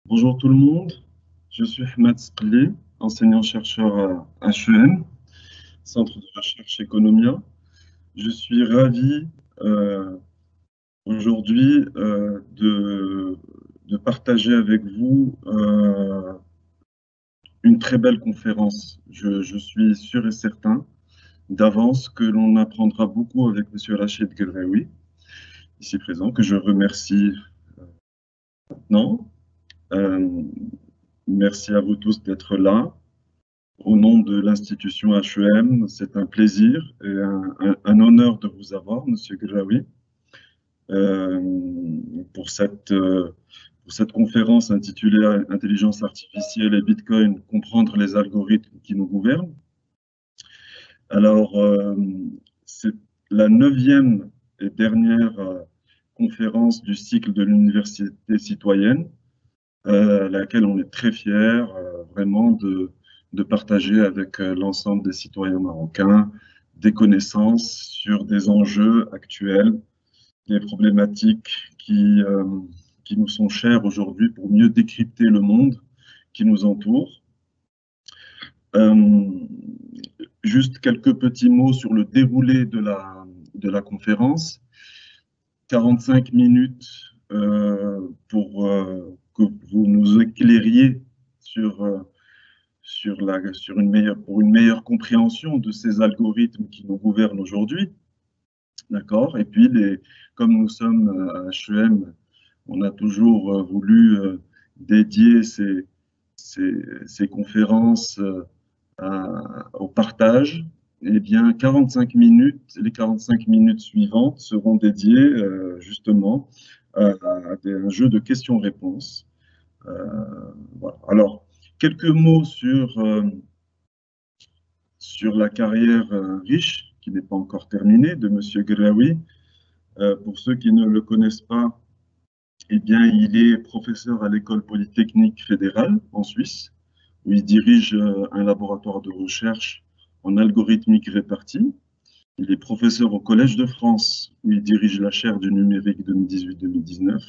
Bonjour tout le monde, je suis Ahmed Spli, enseignant-chercheur à HEM, Centre de recherche Economia. Je suis ravi aujourd'hui de partager avec vous une très belle conférence. Je suis sûr et certain d'avance que l'on apprendra beaucoup avec M. Rachid Ghraoui, ici présent, que je remercie maintenant. Euh, Merci à vous tous d'être là. Au nom de l'institution HEM, c'est un plaisir et un honneur de vous avoir, Monsieur Ghraoui, euh, pour cette conférence intitulée Intelligence artificielle et Bitcoin, comprendre les algorithmes qui nous gouvernent. Alors, c'est la 9e et dernière conférence du cycle de l'université citoyenne, laquelle on est très fiers vraiment de partager avec l'ensemble des citoyens marocains des connaissances sur des enjeux actuels, des problématiques qui nous sont chères aujourd'hui pour mieux décrypter le monde qui nous entoure. Juste quelques petits mots sur le déroulé de la conférence. 45 minutes pour que vous nous éclairiez pour une meilleure compréhension de ces algorithmes qui nous gouvernent aujourd'hui. D'accord? Et puis, comme nous sommes à HEM, on a toujours voulu dédier ces conférences au partage. Eh bien, 45 minutes, les 45 minutes suivantes seront dédiées justement à un jeu de questions-réponses. Voilà. Alors, quelques mots sur la carrière riche, qui n'est pas encore terminée, de M. Ghraoui. Pour ceux qui ne le connaissent pas, eh bien, il est professeur à l'École polytechnique fédérale en Suisse, où il dirige un laboratoire de recherche en algorithmique répartie. Il est professeur au Collège de France, où il dirige la chaire du numérique 2018-2019.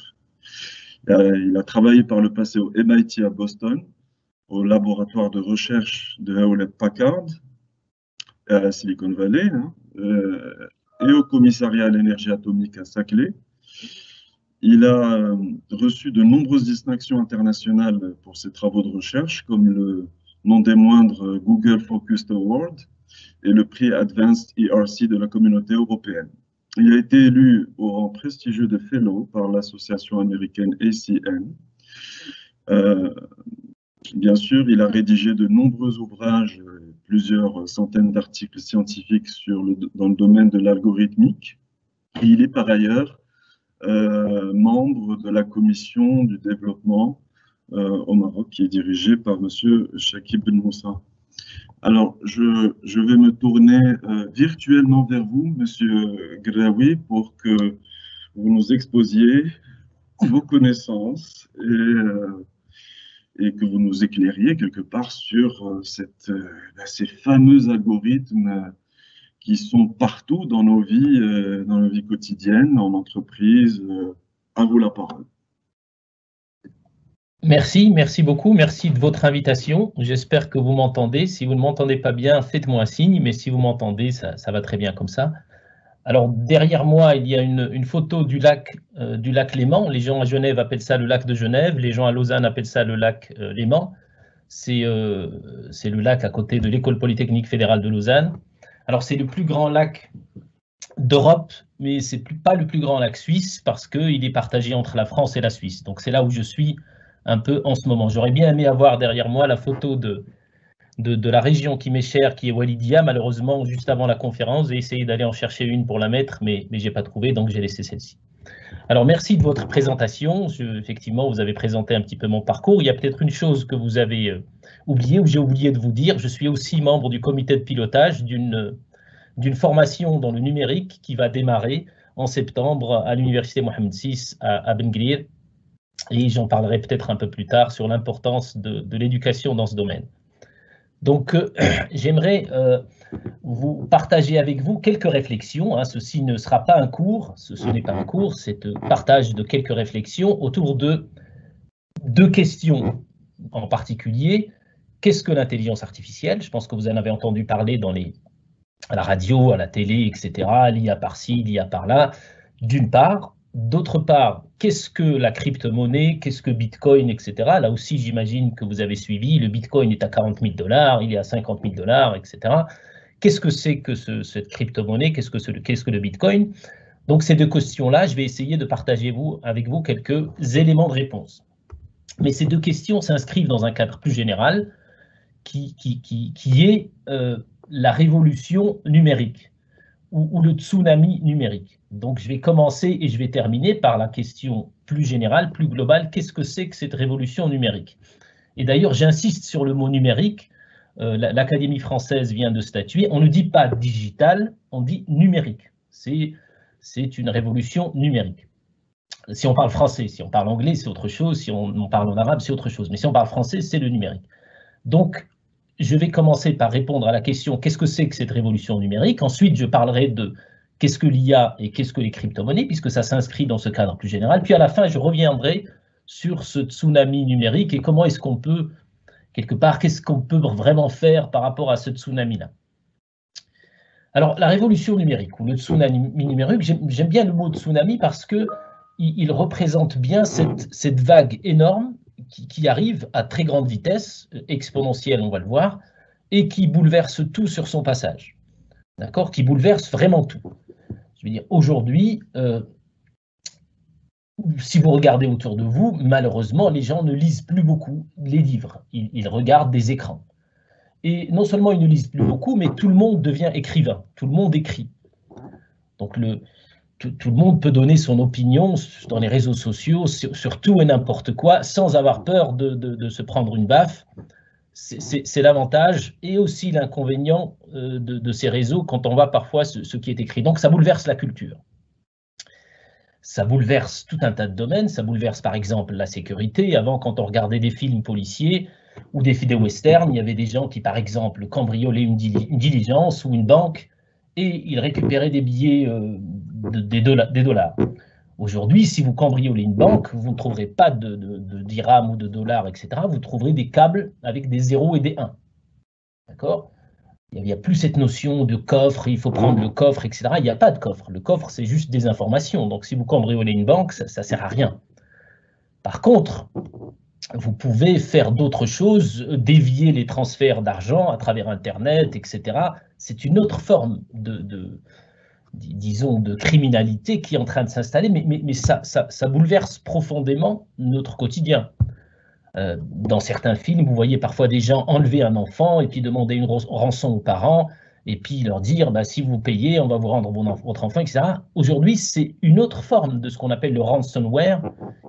Il a travaillé par le passé au MIT à Boston, au laboratoire de recherche de Hewlett-Packard, à Silicon Valley, et au commissariat à l'énergie atomique à Saclay. Il a reçu de nombreuses distinctions internationales pour ses travaux de recherche, comme le non des moindres Google Focused Award et le prix Advanced ERC de la communauté européenne. Il a été élu au rang prestigieux de Fellow par l'association américaine ACM. Bien sûr, il a rédigé de nombreux ouvrages, plusieurs centaines d'articles scientifiques dans le domaine de l'algorithmique. Et il est par ailleurs membre de la commission du développement au Maroc, qui est dirigée par M. Chakib Ben Moussa. Alors, je vais me tourner virtuellement vers vous, M. Ghraoui, pour que vous nous exposiez vos connaissances et que vous nous éclairiez quelque part sur ces fameux algorithmes qui sont partout dans nos vies quotidiennes, en entreprise. À vous la parole. Merci beaucoup, merci de votre invitation. J'espère que vous m'entendez. Si vous ne m'entendez pas bien, faites-moi un signe, mais si vous m'entendez, ça va très bien comme ça. Alors, derrière moi, il y a une photo du lac Léman. Les gens à Genève appellent ça le lac de Genève, les gens à Lausanne appellent ça le lac Léman. C'est le lac à côté de l'École polytechnique fédérale de Lausanne. Alors, c'est le plus grand lac d'Europe, mais ce n'est pas le plus grand lac suisse parce qu'il est partagé entre la France et la Suisse. Donc, c'est là où je suis un peu en ce moment. J'aurais bien aimé avoir derrière moi la photo de la région qui m'est chère, qui est Walidia. Malheureusement, juste avant la conférence, j'ai essayé d'aller en chercher une pour la mettre, mais je n'ai pas trouvé, donc j'ai laissé celle-ci. Alors, merci de votre présentation. Effectivement, vous avez présenté un petit peu mon parcours. Il y a peut-être une chose que vous avez oubliée, ou j'ai oublié de vous dire. Je suis aussi membre du comité de pilotage d'une formation dans le numérique qui va démarrer en septembre à l'université Mohamed VI à Ben Guerir. Et j'en parlerai peut-être un peu plus tard sur l'importance de l'éducation dans ce domaine. Donc, j'aimerais vous partager avec vous quelques réflexions. Ceci ne sera pas un cours, ce n'est pas un cours, c'est un partage de quelques réflexions autour de deux questions en particulier. Qu'est-ce que l'intelligence artificielle? Je pense que vous en avez entendu parler à la radio, à la télé, etc. L'IA par-ci, l'IA par-là, d'une part. D'autre part, qu'est-ce que la crypto-monnaie? Qu'est-ce que Bitcoin, etc. Là aussi, j'imagine que vous avez suivi. Le Bitcoin est à 40 000 $, il est à 50 000 $, etc. Qu'est-ce que c'est que cette crypto-monnaie? Qu'est-ce que le Bitcoin? Donc, ces deux questions-là, je vais essayer de partager avec vous quelques éléments de réponse. Mais ces deux questions s'inscrivent dans un cadre plus général qui est la révolution numérique ou le tsunami numérique. Donc, je vais commencer et je vais terminer par la question plus générale, plus globale. Qu'est-ce que c'est que cette révolution numérique? Et d'ailleurs, j'insiste sur le mot numérique. L'Académie française vient de statuer. On ne dit pas digital, on dit numérique. C'est une révolution numérique. Si on parle français, si on parle anglais, c'est autre chose. Si on parle en arabe, c'est autre chose. Mais si on parle français, c'est le numérique. Donc, je vais commencer par répondre à la question qu'est-ce que c'est que cette révolution numérique? Ensuite, je parlerai de qu'est-ce que l'IA et qu'est-ce que les crypto-monnaies, puisque ça s'inscrit dans ce cadre plus général. Puis à la fin, je reviendrai sur ce tsunami numérique et comment est-ce qu'on peut, quelque part, qu'est-ce qu'on peut vraiment faire par rapport à ce tsunami-là. Alors, la révolution numérique ou le tsunami numérique, j'aime bien le mot tsunami parce qu'il représente bien cette vague énorme qui arrive à très grande vitesse, exponentielle, on va le voir, et qui bouleverse tout sur son passage. D'accord? Qui bouleverse vraiment tout. Je veux dire, aujourd'hui, si vous regardez autour de vous, malheureusement, les gens ne lisent plus beaucoup les livres. Ils regardent des écrans. Et non seulement ils ne lisent plus beaucoup, mais tout le monde devient écrivain. Tout le monde écrit. Donc, tout le monde peut donner son opinion dans les réseaux sociaux sur tout et n'importe quoi sans avoir peur de se prendre une baffe. C'est l'avantage et aussi l'inconvénient de ces réseaux quand on voit parfois ce qui est écrit. Donc ça bouleverse la culture. Ça bouleverse tout un tas de domaines. Ça bouleverse par exemple la sécurité. Avant, quand on regardait des films policiers ou des westerns, il y avait des gens qui par exemple cambriolaient une diligence ou une banque et ils récupéraient des billets des dollars. Aujourd'hui, si vous cambriolez une banque, vous ne trouverez pas de dirhams ou de dollars, etc. Vous trouverez des câbles avec des 0 et des 1. D'accord? Il n'y a plus cette notion de coffre, il faut prendre le coffre, etc. Il n'y a pas de coffre. Le coffre, c'est juste des informations. Donc, si vous cambriolez une banque, ça ne sert à rien. Par contre, vous pouvez faire d'autres choses, dévier les transferts d'argent à travers Internet, etc. C'est une autre forme disons, de criminalité qui est en train de s'installer, mais ça bouleverse profondément notre quotidien. Dans certains films, vous voyez parfois des gens enlever un enfant et puis demander une rançon aux parents et puis leur dire bah, si vous payez, on va vous rendre votre enfant, etc. Aujourd'hui, c'est une autre forme de ce qu'on appelle le ransomware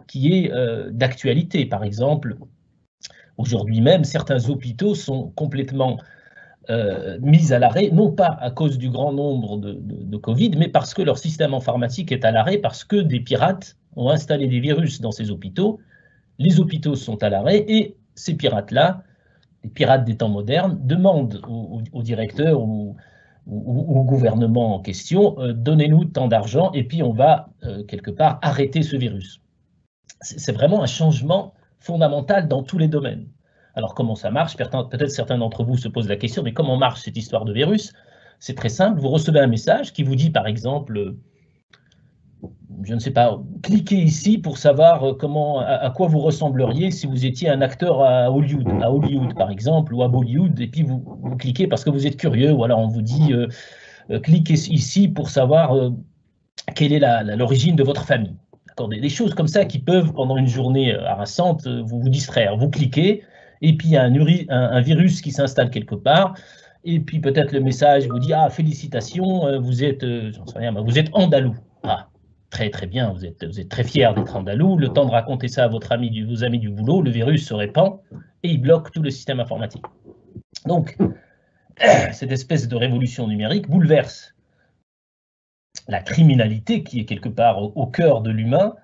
qui est d'actualité. Par exemple, aujourd'hui même, certains hôpitaux sont complètement mis à l'arrêt, non pas à cause du grand nombre de Covid, mais parce que leur système informatique est à l'arrêt, parce que des pirates ont installé des virus dans ces hôpitaux. Les hôpitaux sont à l'arrêt et ces pirates-là, les pirates des temps modernes, demandent au directeur ou au gouvernement en question, donnez-nous tant d'argent et puis on va quelque part arrêter ce virus. C'est vraiment un changement fondamental dans tous les domaines. Alors comment ça marche? Peut-être certains d'entre vous se posent la question, mais comment marche cette histoire de virus? C'est très simple, vous recevez un message qui vous dit par exemple, je ne sais pas, cliquez ici pour savoir à quoi vous ressembleriez si vous étiez un acteur à Hollywood par exemple, ou à Bollywood, et puis vous cliquez parce que vous êtes curieux, ou alors on vous dit, cliquez ici pour savoir quelle est l'origine de votre famille. Des choses comme ça qui peuvent, pendant une journée harassante, vous distraire. Vous cliquez, et puis il y a un virus qui s'installe quelque part, et puis peut-être le message vous dit « Ah, félicitations, vous êtes, j'en sais rien, vous êtes andalou. » Ah, très très bien, vous êtes très fier d'être andalou. Le temps de raconter ça à vos amis du boulot, le virus se répand, et il bloque tout le système informatique. Donc, cette espèce de révolution numérique bouleverse la criminalité qui est quelque part au cœur de l'humain,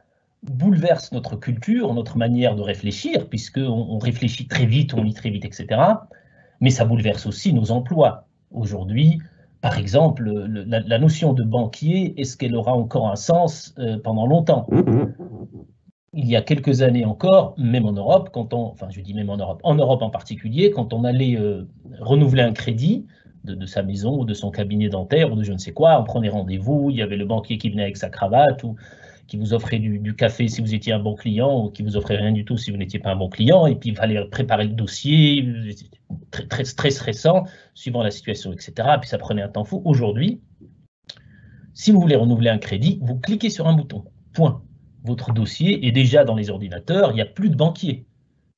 bouleverse notre culture, notre manière de réfléchir, puisqu'on réfléchit très vite, on lit très vite, etc. Mais ça bouleverse aussi nos emplois. Aujourd'hui, par exemple, la notion de banquier, est-ce qu'elle aura encore un sens pendant longtemps? il y a quelques années encore, même en Europe, enfin je dis même en Europe en particulier, quand on allait renouveler un crédit de sa maison ou de son cabinet dentaire ou de je ne sais quoi, on prenait rendez-vous, il y avait le banquier qui venait avec sa cravate ou qui vous offrait du café si vous étiez un bon client ou qui vous offrait rien du tout si vous n'étiez pas un bon client, et puis il fallait préparer le dossier, très stressant, suivant la situation, etc. Puis ça prenait un temps fou. Aujourd'hui, si vous voulez renouveler un crédit, vous cliquez sur un bouton, point. Votre dossier est déjà dans les ordinateurs, il n'y a plus de banquier,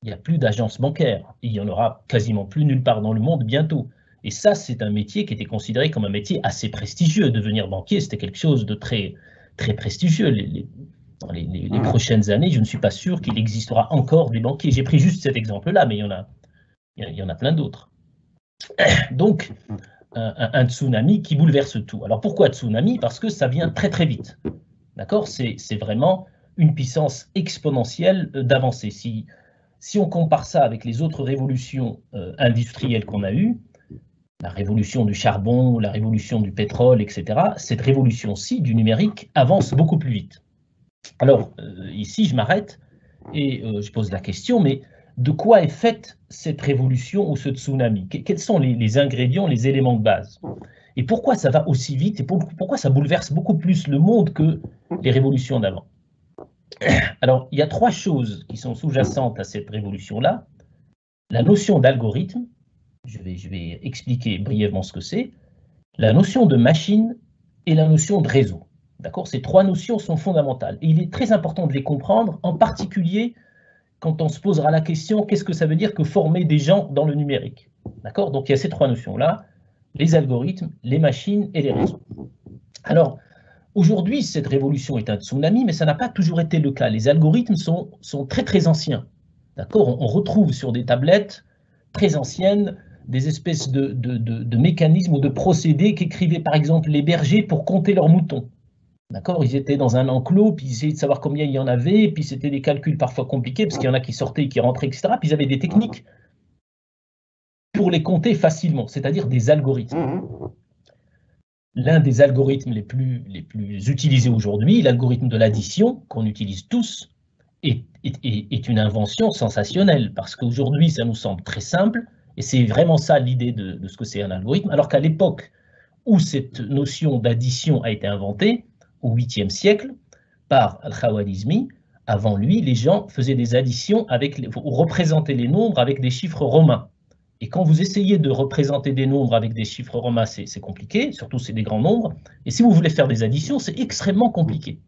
il n'y a plus d'agence bancaire, il n'y en aura quasiment plus nulle part dans le monde bientôt. Et ça, c'est un métier qui était considéré comme un métier assez prestigieux. Devenir banquier, c'était quelque chose de très prestigieux. Dans les prochaines années, je ne suis pas sûr qu'il existera encore des banquiers. J'ai pris juste cet exemple-là, mais il y en a plein d'autres. Donc, un tsunami qui bouleverse tout. Alors pourquoi tsunami? Parce que ça vient très vite. D'accord? C'est vraiment une puissance exponentielle d'avancée. Si on compare ça avec les autres révolutions industrielles qu'on a eues, la révolution du charbon, la révolution du pétrole, etc., cette révolution-ci du numérique avance beaucoup plus vite. Alors, ici, je m'arrête et je pose la question, mais de quoi est faite cette révolution ou ce tsunami? Quels sont les ingrédients, les éléments de base? Et pourquoi ça va aussi vite et pourquoi ça bouleverse beaucoup plus le monde que les révolutions d'avant? Alors, il y a trois choses qui sont sous-jacentes à cette révolution-là. La notion d'algorithme, je vais expliquer brièvement ce que c'est, la notion de machine et la notion de réseau. D'accord? Ces trois notions sont fondamentales. Et il est très important de les comprendre, en particulier quand on se posera la question, qu'est-ce que ça veut dire que former des gens dans le numérique? D'accord? Donc, il y a ces trois notions-là, les algorithmes, les machines et les réseaux. Alors, aujourd'hui, cette révolution est un tsunami, mais ça n'a pas toujours été le cas. Les algorithmes sont très anciens. D'accord? On retrouve sur des tablettes très anciennes des espèces de mécanismes ou de procédés qu'écrivaient par exemple les bergers pour compter leurs moutons. D'accord? Ils étaient dans un enclos, puis ils essayaient de savoir combien il y en avait, puis c'était des calculs parfois compliqués, parce qu'il y en a qui sortaient et qui rentraient, etc. Puis ils avaient des techniques pour les compter facilement, c'est-à-dire des algorithmes. L'un des algorithmes les plus utilisés aujourd'hui, l'algorithme de l'addition, qu'on utilise tous, est une invention sensationnelle, parce qu'aujourd'hui, ça nous semble très simple, et c'est vraiment ça l'idée de ce que c'est un algorithme, alors qu'à l'époque où cette notion d'addition a été inventée, au 8e siècle, par Al-Khwarizmi, avant lui, les gens faisaient des additions ou représentaient les nombres avec des chiffres romains. Et quand vous essayez de représenter des nombres avec des chiffres romains, c'est compliqué, surtout c'est des grands nombres. Et si vous voulez faire des additions, c'est extrêmement compliqué.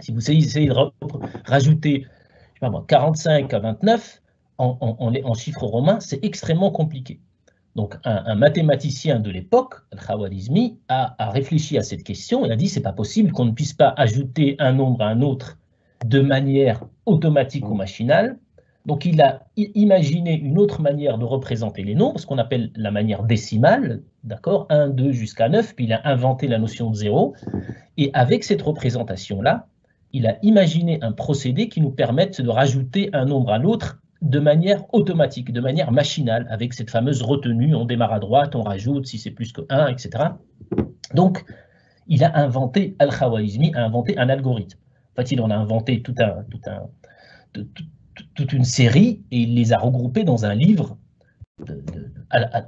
Si vous essayez de rajouter, je sais pas moi, 45 à 29 en chiffres romains, c'est extrêmement compliqué. Donc, un mathématicien de l'époque, Al-Khwarizmi, a réfléchi à cette question et a dit c'est pas possible qu'on ne puisse pas ajouter un nombre à un autre de manière automatique ou machinale. Donc, il a imaginé une autre manière de représenter les nombres, ce qu'on appelle la manière décimale, d'accord, 1, 2 jusqu'à 9, puis il a inventé la notion de 0. Et avec cette représentation-là, il a imaginé un procédé qui nous permette de rajouter un nombre à l'autre de manière automatique, de manière machinale, avec cette fameuse retenue, on démarre à droite, on rajoute si c'est plus que 1, etc. Donc, il a inventé, Al-Khwarizmi a inventé un algorithme. En fait, il en a inventé toute une série et il les a regroupés dans un livre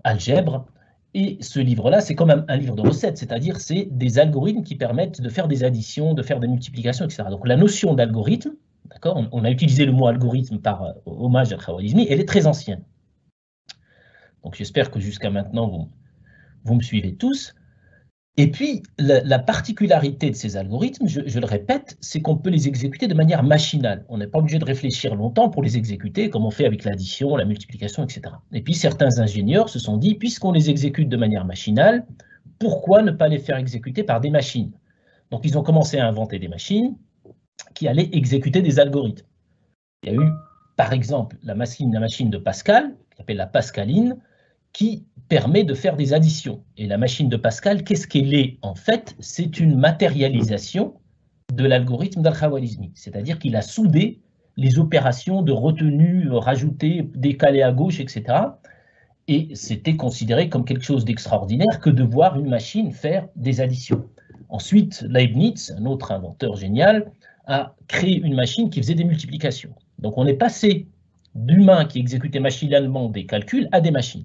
d'algèbre. Et ce livre-là, c'est comme un livre de recettes, c'est-à-dire c'est des algorithmes qui permettent de faire des additions, de faire des multiplications, etc. Donc la notion d'algorithme, d'accord, on a utilisé le mot algorithme par hommage à Khwarizmi, elle est très ancienne. Donc j'espère que jusqu'à maintenant, vous me suivez tous. Et puis, la particularité de ces algorithmes, je le répète, c'est qu'on peut les exécuter de manière machinale. On n'est pas obligé de réfléchir longtemps pour les exécuter, comme on fait avec l'addition, la multiplication, etc. Et puis, certains ingénieurs se sont dit, puisqu'on les exécute de manière machinale, pourquoi ne pas les faire exécuter par des machines? Donc, ils ont commencé à inventer des machines qui allaient exécuter des algorithmes. Il y a eu, par exemple, la machine de Pascal, qui s'appelle la pascaline, qui permet de faire des additions. Et la machine de Pascal, qu'est-ce qu'elle est? En fait, c'est une matérialisation de l'algorithme d'Al-Khwarizmi. C'est-à-dire qu'il a soudé les opérations de retenue, rajouter, décaler à gauche, etc. Et c'était considéré comme quelque chose d'extraordinaire que de voir une machine faire des additions. Ensuite, Leibniz, un autre inventeur génial, à créer une machine qui faisait des multiplications. Donc on est passé d'humains qui exécutaient machinalement des calculs à des machines.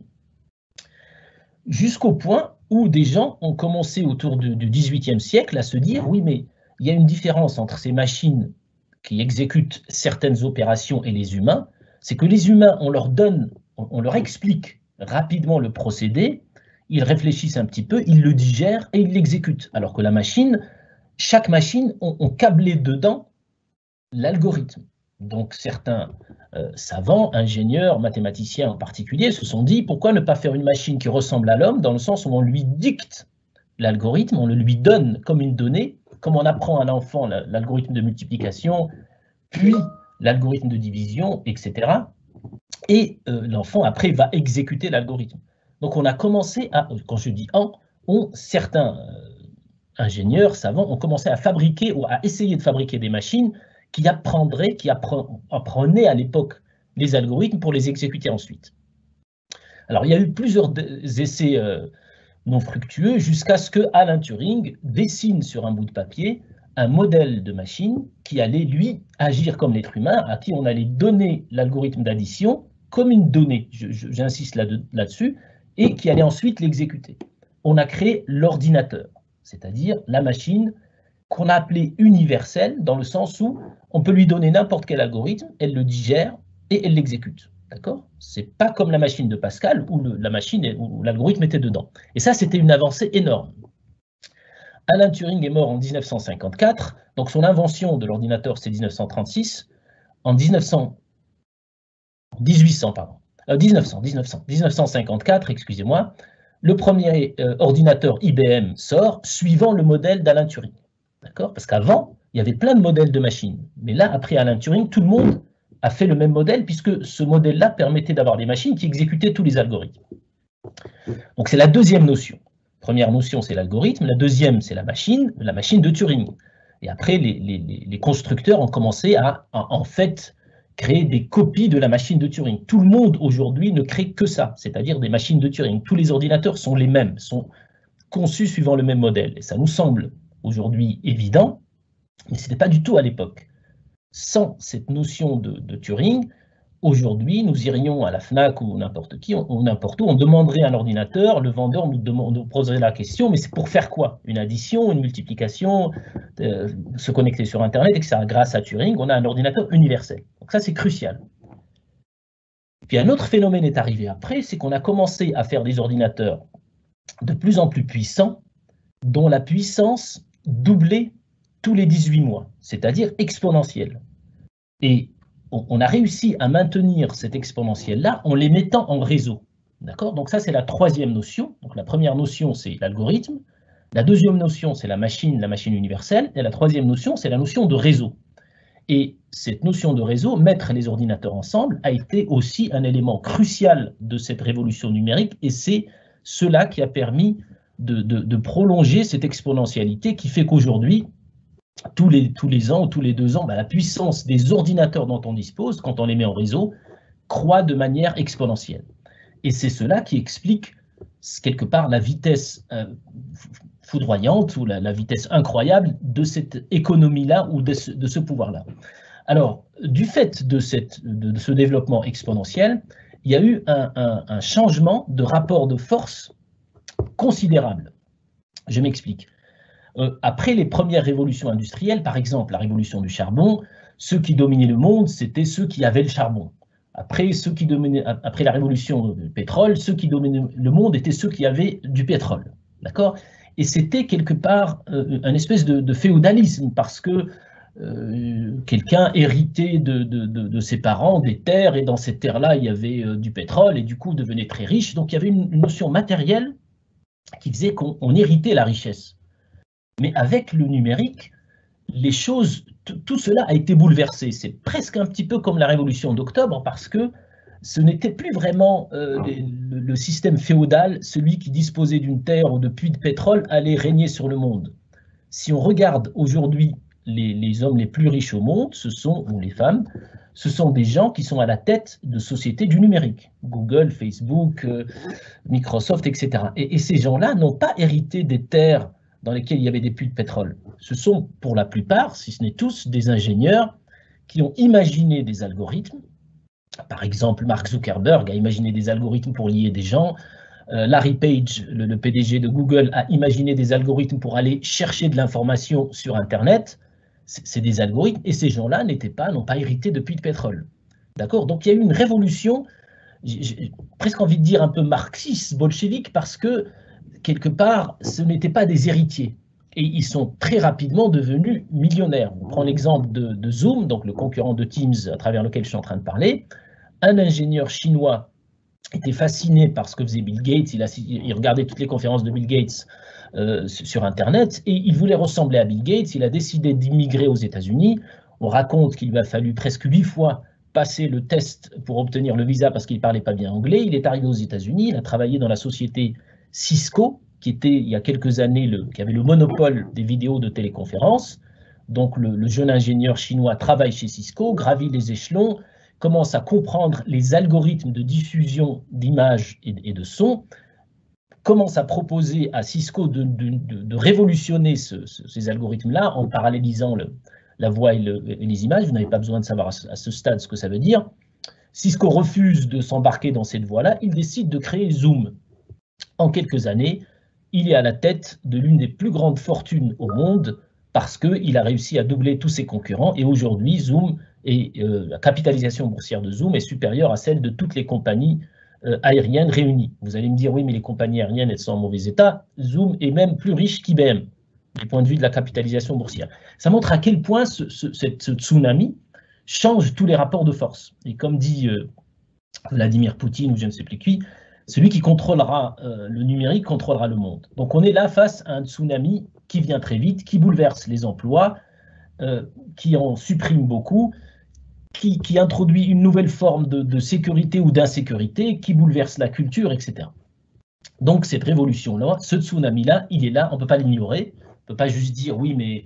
Jusqu'au point où des gens ont commencé autour du XVIIIe siècle à se dire « oui, mais il y a une différence entre ces machines qui exécutent certaines opérations et les humains, c'est que les humains, on leur explique rapidement le procédé, ils réfléchissent un petit peu, ils le digèrent et ils l'exécutent. Alors que la machine, chaque machine, on câblé dedans l'algorithme. Donc certains savants, ingénieurs, mathématiciens en particulier, se sont dit pourquoi ne pas faire une machine qui ressemble à l'homme dans le sens où on lui dicte l'algorithme, on le lui donne comme une donnée, comme on apprend à un enfant l'algorithme de multiplication, puis l'algorithme de division, etc. Et l'enfant après va exécuter l'algorithme. Donc on a commencé à, quand je dis certains ingénieurs, savants ont commencé à fabriquer ou à essayer de fabriquer des machines qui apprenaient à l'époque les algorithmes pour les exécuter ensuite. Alors, il y a eu plusieurs essais non fructueux jusqu'à ce que Alan Turing dessine sur un bout de papier un modèle de machine qui allait, lui, agir comme l'être humain, à qui on allait donner l'algorithme d'addition comme une donnée, j'insiste là-dessus, et qui allait ensuite l'exécuter. On a créé l'ordinateur, c'est-à-dire la machine qu'on a appelée universelle, dans le sens où on peut lui donner n'importe quel algorithme, elle le digère et elle l'exécute. D'accord ? C'est pas comme la machine de Pascal, où l'algorithme était dedans. Et ça, c'était une avancée énorme. Alan Turing est mort en 1954, donc son invention de l'ordinateur, c'est 1936. En 1954, excusez-moi, le premier ordinateur IBM sort, suivant le modèle d'Alan Turing. D'accord ? Parce qu'avant, il y avait plein de modèles de machines. Mais là, après Alan Turing, tout le monde a fait le même modèle, puisque ce modèle-là permettait d'avoir des machines qui exécutaient tous les algorithmes. Donc c'est la deuxième notion. Première notion, c'est l'algorithme. La deuxième, c'est la machine de Turing. Et après, les constructeurs ont commencé à en fait, créer des copies de la machine de Turing. Tout le monde, aujourd'hui, ne crée que ça, c'est-à-dire des machines de Turing. Tous les ordinateurs sont les mêmes, sont conçus suivant le même modèle. Et ça nous semble aujourd'hui évident, mais ce n'était pas du tout à l'époque. Sans cette notion de Turing, aujourd'hui, nous irions à la FNAC ou n'importe qui, ou n'importe où, on demanderait un ordinateur, le vendeur nous poserait la question, mais c'est pour faire quoi? Une addition, une multiplication, se connecter sur Internet, etc. Grâce à Turing, on a un ordinateur universel. Donc ça, c'est crucial. Puis un autre phénomène est arrivé après, c'est qu'on a commencé à faire des ordinateurs de plus en plus puissants, dont la puissance doublée tous les 18 mois, c'est-à-dire exponentielle. Et on a réussi à maintenir cette exponentielle-là en les mettant en réseau. D'accord ? Donc ça, c'est la troisième notion. Donc la première notion, c'est l'algorithme. La deuxième notion, c'est la machine universelle. Et la troisième notion, c'est la notion de réseau. Et cette notion de réseau, mettre les ordinateurs ensemble, a été aussi un élément crucial de cette révolution numérique. Et c'est cela qui a permis de prolonger cette exponentialité qui fait qu'aujourd'hui, tous les ans ou tous les 2 ans, la puissance des ordinateurs dont on dispose, quand on les met en réseau, croît de manière exponentielle. Et c'est cela qui explique quelque part la vitesse foudroyante ou la vitesse incroyable de cette économie-là ou de ce pouvoir-là. Alors, du fait de ce développement exponentiel, il y a eu un changement de rapport de force considérable. Je m'explique. Après les premières révolutions industrielles, par exemple la révolution du charbon, ceux qui dominaient le monde, c'était ceux qui avaient le charbon. Après la révolution du pétrole, ceux qui dominaient le monde étaient ceux qui avaient du pétrole. D'accord ? Et c'était quelque part une espèce de féodalisme, parce que quelqu'un héritait de ses parents des terres, et dans ces terres-là, il y avait du pétrole, et du coup devenait très riche. Donc il y avait une notion matérielle qui faisait qu'on héritait la richesse. Mais avec le numérique, les choses, tout cela a été bouleversé. C'est presque un petit peu comme la révolution d'octobre, parce que ce n'était plus vraiment le système féodal, celui qui disposait d'une terre ou de puits de pétrole, allait régner sur le monde. Si on regarde aujourd'hui les hommes les plus riches au monde, ou les femmes, ce sont des gens qui sont à la tête de sociétés du numérique. Google, Facebook, Microsoft, etc. Et ces gens-là n'ont pas hérité des terres dans lesquels il y avait des puits de pétrole. Ce sont pour la plupart, si ce n'est tous, des ingénieurs qui ont imaginé des algorithmes. Par exemple, Mark Zuckerberg a imaginé des algorithmes pour lier des gens. Larry Page, le PDG de Google, a imaginé des algorithmes pour aller chercher de l'information sur Internet. C'est des algorithmes, et ces gens-là n'ont pas hérité de puits de pétrole. D'accord? Donc il y a eu une révolution, j'ai presque envie de dire un peu marxiste, bolchevique, parce que quelque part, ce n'étaient pas des héritiers. Et ils sont très rapidement devenus millionnaires. On prend l'exemple de Zoom, donc le concurrent de Teams à travers lequel je suis en train de parler. Un ingénieur chinois était fasciné par ce que faisait Bill Gates. Il regardait toutes les conférences de Bill Gates sur Internet et il voulait ressembler à Bill Gates. Il a décidé d'immigrer aux États-Unis. On raconte qu'il lui a fallu presque 8 fois passer le test pour obtenir le visa parce qu'il ne parlait pas bien anglais. Il est arrivé aux États-Unis. Il a travaillé dans la société Cisco, qui était, il y a quelques années, qui avait le monopole des vidéos de téléconférence. Donc, le jeune ingénieur chinois travaille chez Cisco, gravit les échelons, commence à comprendre les algorithmes de diffusion d'images et de sons, commence à proposer à Cisco de révolutionner ces algorithmes-là en parallélisant la voix et les images. Vous n'avez pas besoin de savoir à ce stade ce que ça veut dire. Cisco refuse de s'embarquer dans cette voie-là. Il décide de créer Zoom. En quelques années, il est à la tête de l'une des plus grandes fortunes au monde parce qu'il a réussi à doubler tous ses concurrents. Et aujourd'hui, Zoom la capitalisation boursière de Zoom est supérieure à celle de toutes les compagnies aériennes réunies. Vous allez me dire, oui, mais les compagnies aériennes, elles sont en mauvais état. Zoom est même plus riche qu'IBM, du point de vue de la capitalisation boursière. Ça montre à quel point ce tsunami change tous les rapports de force. Et comme dit Vladimir Poutine ou je ne sais plus qui, celui qui contrôlera le numérique contrôlera le monde. Donc on est là face à un tsunami qui vient très vite, qui bouleverse les emplois, qui en supprime beaucoup, qui introduit une nouvelle forme de sécurité ou d'insécurité, qui bouleverse la culture, etc. Donc cette révolution-là, ce tsunami-là, il est là, on ne peut pas l'ignorer, on ne peut pas juste dire oui, mais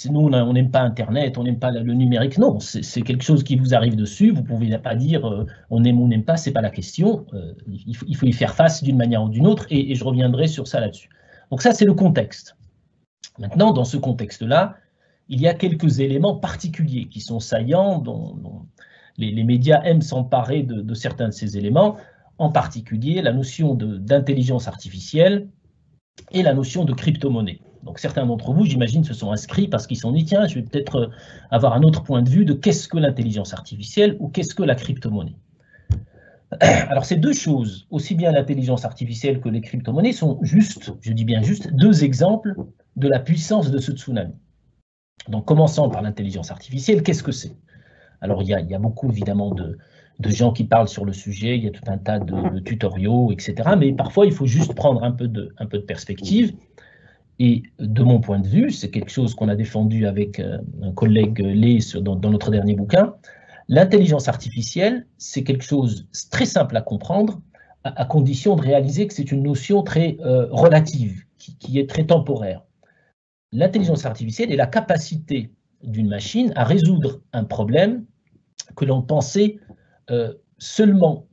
nous, on n'aime pas Internet, on n'aime pas le numérique. Non, c'est quelque chose qui vous arrive dessus, vous ne pouvez pas dire on aime ou on n'aime pas, ce n'est pas la question. Il faut y faire face d'une manière ou d'une autre, et je reviendrai sur ça là-dessus. Donc ça, c'est le contexte. Maintenant, dans ce contexte-là, il y a quelques éléments particuliers qui sont saillants, dont les médias aiment s'emparer de certains de ces éléments, en particulier la notion d'intelligence artificielle et la notion de crypto-monnaie. Donc certains d'entre vous, j'imagine, se sont inscrits parce qu'ils se sont dit, tiens, je vais peut-être avoir un autre point de vue de qu'est-ce que l'intelligence artificielle ou qu'est-ce que la crypto-monnaie. Alors ces deux choses, aussi bien l'intelligence artificielle que les crypto-monnaies, sont juste, je dis bien juste, deux exemples de la puissance de ce tsunami. Donc commençons par l'intelligence artificielle, qu'est-ce que c'est? Alors il y a beaucoup évidemment de gens qui parlent sur le sujet, il y a tout un tas de tutoriaux, etc. Mais parfois il faut juste prendre un peu de perspective. Et de mon point de vue, c'est quelque chose qu'on a défendu avec un collègue Lé dans notre dernier bouquin. L'intelligence artificielle, c'est quelque chose de très simple à comprendre, à condition de réaliser que c'est une notion très relative, qui est très temporaire. L'intelligence artificielle est la capacité d'une machine à résoudre un problème que l'on pensait seulement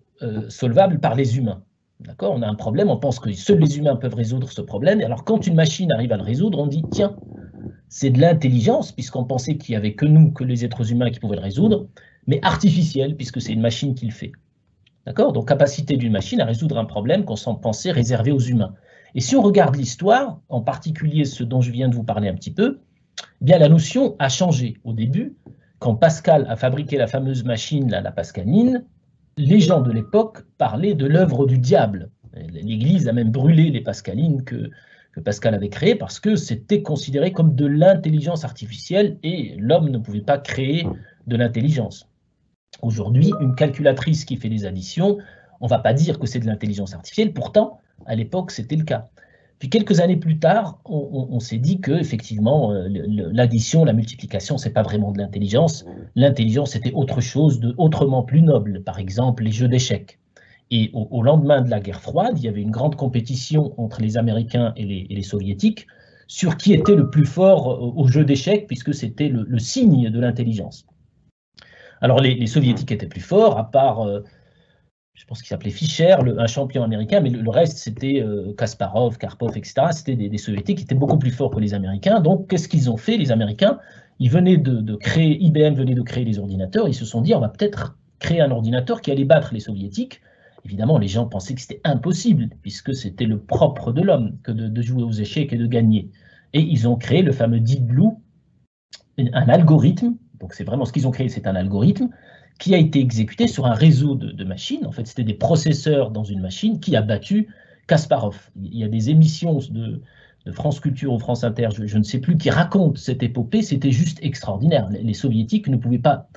solvable par les humains. D'accord ? On a un problème, on pense que seuls les humains peuvent résoudre ce problème, et alors quand une machine arrive à le résoudre, on dit, tiens, c'est de l'intelligence, puisqu'on pensait qu'il n'y avait que nous, que les êtres humains qui pouvaient le résoudre, mais artificielle, puisque c'est une machine qui le fait. D'accord ? Donc, capacité d'une machine à résoudre un problème qu'on pensait réservé aux humains. Et si on regarde l'histoire, en particulier ce dont je viens de vous parler un petit peu, eh bien la notion a changé. Au début, quand Pascal a fabriqué la fameuse machine, la pascaline, les gens de l'époque parlaient de l'œuvre du diable. L'Église a même brûlé les pascalines que Pascal avait créées parce que c'était considéré comme de l'intelligence artificielle et l'homme ne pouvait pas créer de l'intelligence. Aujourd'hui, une calculatrice qui fait des additions, on ne va pas dire que c'est de l'intelligence artificielle, pourtant, à l'époque, c'était le cas. Puis quelques années plus tard, on s'est dit que effectivement, l'addition, la multiplication, ce n'est pas vraiment de l'intelligence. L'intelligence, c'était autre chose, autrement plus noble. Par exemple, les jeux d'échecs. Et au lendemain de la guerre froide, il y avait une grande compétition entre les Américains et les Soviétiques sur qui était le plus fort au jeu d'échecs, puisque c'était le signe de l'intelligence. Alors les Soviétiques étaient plus forts, à part je pense qu'il s'appelait Fischer, un champion américain, mais le reste, c'était Kasparov, Karpov, etc. C'était des Soviétiques qui étaient beaucoup plus forts que les Américains. Donc, qu'est-ce qu'ils ont fait, les Américains? Ils venaient de créer, IBM venait de créer les ordinateurs, ils se sont dit, on va peut-être créer un ordinateur qui allait battre les Soviétiques. Évidemment, les gens pensaient que c'était impossible, puisque c'était le propre de l'homme que de jouer aux échecs et de gagner. Et ils ont créé le fameux Deep Blue, un algorithme, donc c'est vraiment ce qu'ils ont créé, c'est un algorithme, qui a été exécuté sur un réseau de machines. En fait, c'était des processeurs dans une machine qui a battu Kasparov. Il y a des émissions de France Culture ou France Inter, je ne sais plus, qui racontent cette épopée. C'était juste extraordinaire. Les Soviétiques ne pouvaient pas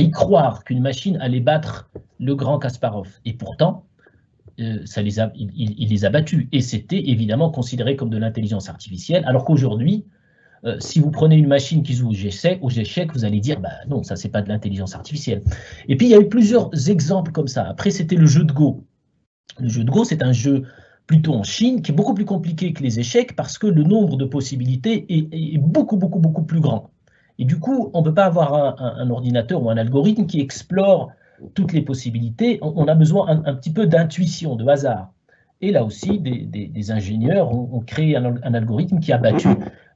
y croire qu'une machine allait battre le grand Kasparov. Et pourtant, il les a battus. Et c'était évidemment considéré comme de l'intelligence artificielle, alors qu'aujourd'hui, si vous prenez une machine qui joue aux échecs, vous allez dire, bah non, ça c'est pas de l'intelligence artificielle. Et puis il y a eu plusieurs exemples comme ça. Après, c'était le jeu de Go. Le jeu de Go, c'est un jeu plutôt en Chine, qui est beaucoup plus compliqué que les échecs parce que le nombre de possibilités est beaucoup plus grand. Et du coup, on ne peut pas avoir un ordinateur ou un algorithme qui explore toutes les possibilités. On a besoin un petit peu d'intuition, de hasard. Et là aussi, des ingénieurs ont créé un algorithme qui a battu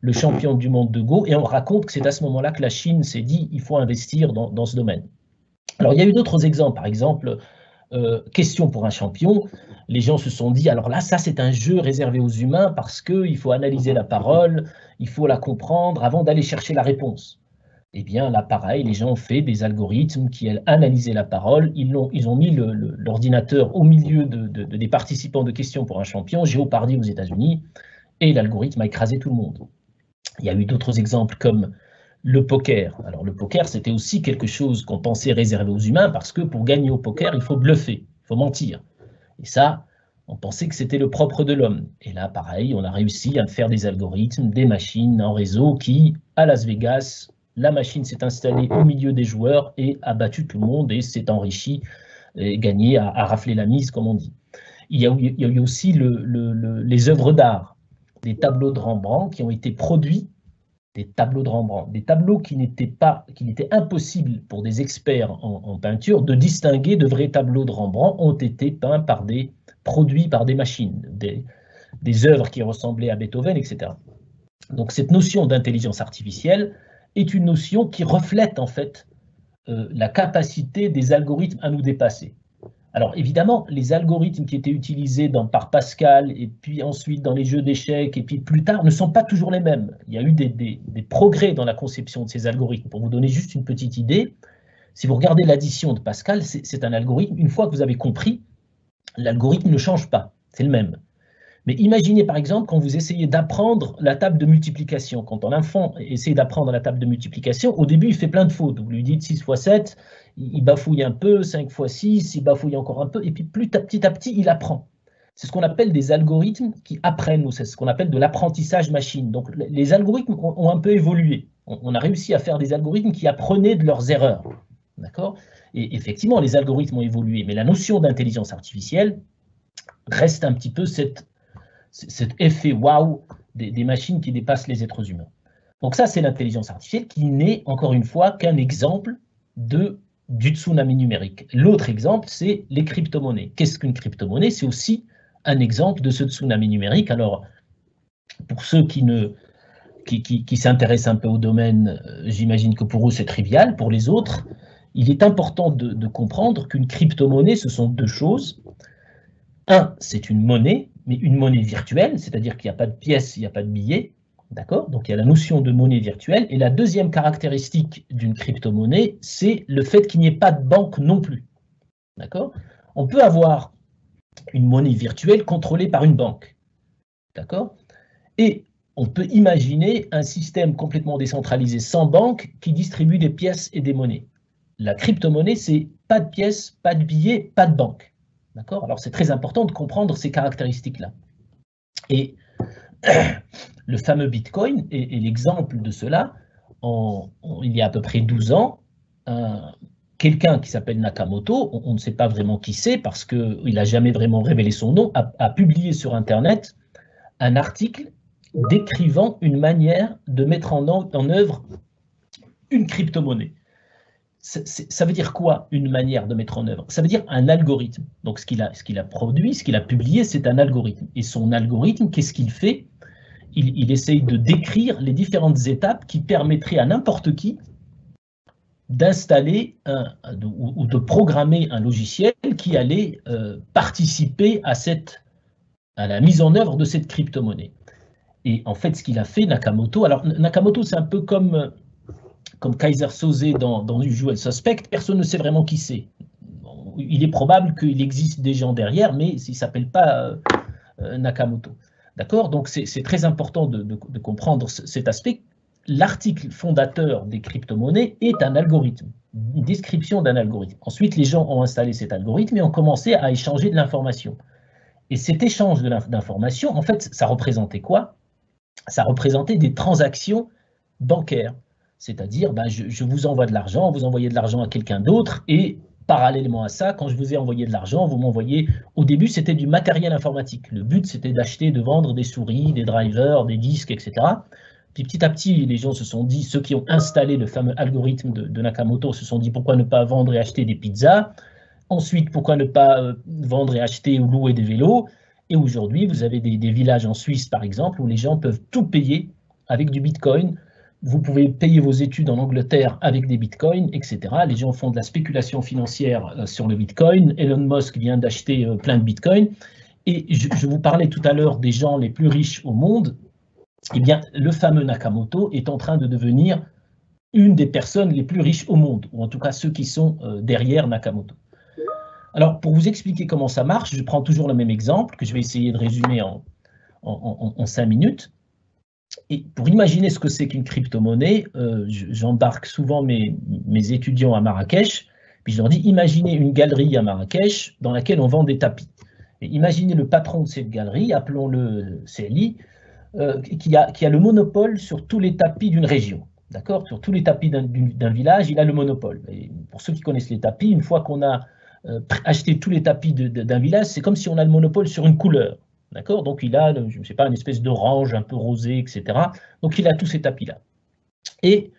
le champion du monde de Go, et on raconte que c'est à ce moment-là que la Chine s'est dit il faut investir dans ce domaine. Alors, il y a eu d'autres exemples. Par exemple, question pour un champion, les gens se sont dit, alors là, ça c'est un jeu réservé aux humains parce qu'il faut analyser la parole, il faut la comprendre avant d'aller chercher la réponse. Eh bien, là, pareil, les gens ont fait des algorithmes qui analysaient la parole, ils ont mis l'ordinateur au milieu des participants de questions pour un champion, Jeopardy aux États-Unis, et l'algorithme a écrasé tout le monde. Il y a eu d'autres exemples comme le poker. Alors le poker, c'était aussi quelque chose qu'on pensait réservé aux humains parce que pour gagner au poker, il faut bluffer, il faut mentir. Et ça, on pensait que c'était le propre de l'homme. Et là, pareil, on a réussi à faire des algorithmes, des machines en réseau qui, à Las Vegas, la machine s'est installée au milieu des joueurs et a battu tout le monde et s'est enrichi et gagné, a raflé la mise, comme on dit. Il y a eu aussi les œuvres d'art, des tableaux de Rembrandt qui ont été produits, des tableaux de Rembrandt, des tableaux qu'il était impossible pour des experts en peinture de distinguer de vrais tableaux de Rembrandt, ont été peints produits par des machines, des œuvres qui ressemblaient à Beethoven, etc. Donc cette notion d'intelligence artificielle est une notion qui reflète en fait la capacité des algorithmes à nous dépasser. Alors évidemment, les algorithmes qui étaient utilisés par Pascal, et puis ensuite dans les jeux d'échecs, et puis plus tard, ne sont pas toujours les mêmes. Il y a eu des progrès dans la conception de ces algorithmes. Pour vous donner juste une petite idée, si vous regardez l'addition de Pascal, c'est un algorithme, une fois que vous avez compris, l'algorithme ne change pas, c'est le même. Mais imaginez par exemple quand vous essayez d'apprendre la table de multiplication. Quand un enfant essaie d'apprendre la table de multiplication, au début il fait plein de fautes. Vous lui dites 6 x 7, il bafouille un peu, 5 x 6, il bafouille encore un peu, et puis petit à petit il apprend. C'est ce qu'on appelle des algorithmes qui apprennent, ou c'est ce qu'on appelle de l'apprentissage machine. Donc les algorithmes ont un peu évolué. On a réussi à faire des algorithmes qui apprenaient de leurs erreurs. D'accord ? Et effectivement, les algorithmes ont évolué, mais la notion d'intelligence artificielle reste un petit peu cet effet waouh des machines qui dépassent les êtres humains. Donc ça, c'est l'intelligence artificielle qui n'est, encore une fois, qu'un exemple du tsunami numérique. L'autre exemple, c'est les crypto-monnaies. Qu'est-ce qu'une crypto-monnaie? C'est aussi un exemple de ce tsunami numérique. Alors, pour ceux qui s'intéressent un peu au domaine, j'imagine que pour eux, c'est trivial. Pour les autres, il est important de comprendre qu'une crypto-monnaie, ce sont deux choses. Un, c'est une monnaie, mais une monnaie virtuelle, c'est-à-dire qu'il n'y a pas de pièces, il n'y a pas de billets, d'accord? Donc il y a la notion de monnaie virtuelle. Et la deuxième caractéristique d'une crypto-monnaie, c'est le fait qu'il n'y ait pas de banque non plus, d'accord? On peut avoir une monnaie virtuelle contrôlée par une banque, d'accord? Et on peut imaginer un système complètement décentralisé sans banque qui distribue des pièces et des monnaies. La crypto-monnaie, c'est pas de pièces, pas de billets, pas de banque. D'accord ? Alors, c'est très important de comprendre ces caractéristiques-là. Et le fameux Bitcoin est l'exemple de cela. Il y a à peu près 12 ans, quelqu'un qui s'appelle Nakamoto, on ne sait pas vraiment qui c'est parce qu'il n'a jamais vraiment révélé son nom, a publié sur Internet un article décrivant une manière de mettre en œuvre une crypto-monnaie. ça veut dire quoi, une manière de mettre en œuvre? Ça veut dire un algorithme. Donc, ce qu'il a produit, ce qu'il a publié, c'est un algorithme. Et son algorithme, qu'est-ce qu'il fait? Il essaye de décrire les différentes étapes qui permettraient à n'importe qui d'installer ou de programmer un logiciel qui allait participer à la mise en œuvre de cette crypto-monnaie. Et en fait, ce qu'il a fait, Nakamoto, alors Nakamoto, c'est un peu comme Kaiser Soze dans Usual Suspect, personne ne sait vraiment qui c'est. Il est probable qu'il existe des gens derrière, mais il ne s'appelle pas Nakamoto. D'accord? Donc c'est très important de comprendre cet aspect. L'article fondateur des crypto-monnaies est un algorithme, une description d'un algorithme. Ensuite, les gens ont installé cet algorithme et ont commencé à échanger de l'information. Et cet échange d'informations, en fait, ça représentait quoi? Ça représentait des transactions bancaires. C'est-à-dire, je vous envoie de l'argent, vous envoyez de l'argent à quelqu'un d'autre, et parallèlement à ça, quand je vous ai envoyé de l'argent, vous m'envoyez... Au début, c'était du matériel informatique. Le but, c'était d'acheter, de vendre des souris, des drivers, des disques, etc. Puis petit à petit, les gens se sont dit, ceux qui ont installé le fameux algorithme de Nakamoto se sont dit, pourquoi ne pas vendre et acheter des pizzas? Ensuite, pourquoi ne pas vendre et acheter ou louer des vélos? Et aujourd'hui, vous avez des villages en Suisse, par exemple, où les gens peuvent tout payer avec du Bitcoin. Vous pouvez payer vos études en Angleterre avec des bitcoins, etc. Les gens font de la spéculation financière sur le bitcoin. Elon Musk vient d'acheter plein de bitcoins. Et je vous parlais tout à l'heure des gens les plus riches au monde. Eh bien, le fameux Nakamoto est en train de devenir une des personnes les plus riches au monde, ou en tout cas ceux qui sont derrière Nakamoto. Alors, pour vous expliquer comment ça marche, je prends toujours le même exemple que je vais essayer de résumer en 5 minutes. Et pour imaginer ce que c'est qu'une crypto-monnaie, j'embarque souvent mes étudiants à Marrakech, puis je leur dis, imaginez une galerie à Marrakech dans laquelle on vend des tapis. Et imaginez le patron de cette galerie, appelons-le CLI, qui a le monopole sur tous les tapis d'une région. D'accord? Sur tous les tapis d'un village, il a le monopole. Et pour ceux qui connaissent les tapis, une fois qu'on a acheté tous les tapis d'un village, c'est comme si on a le monopole sur une couleur. D'accord? Donc il a, je ne sais pas, une espèce d'orange un peu rosé, etc. Donc il a tous ces tapis-là. Et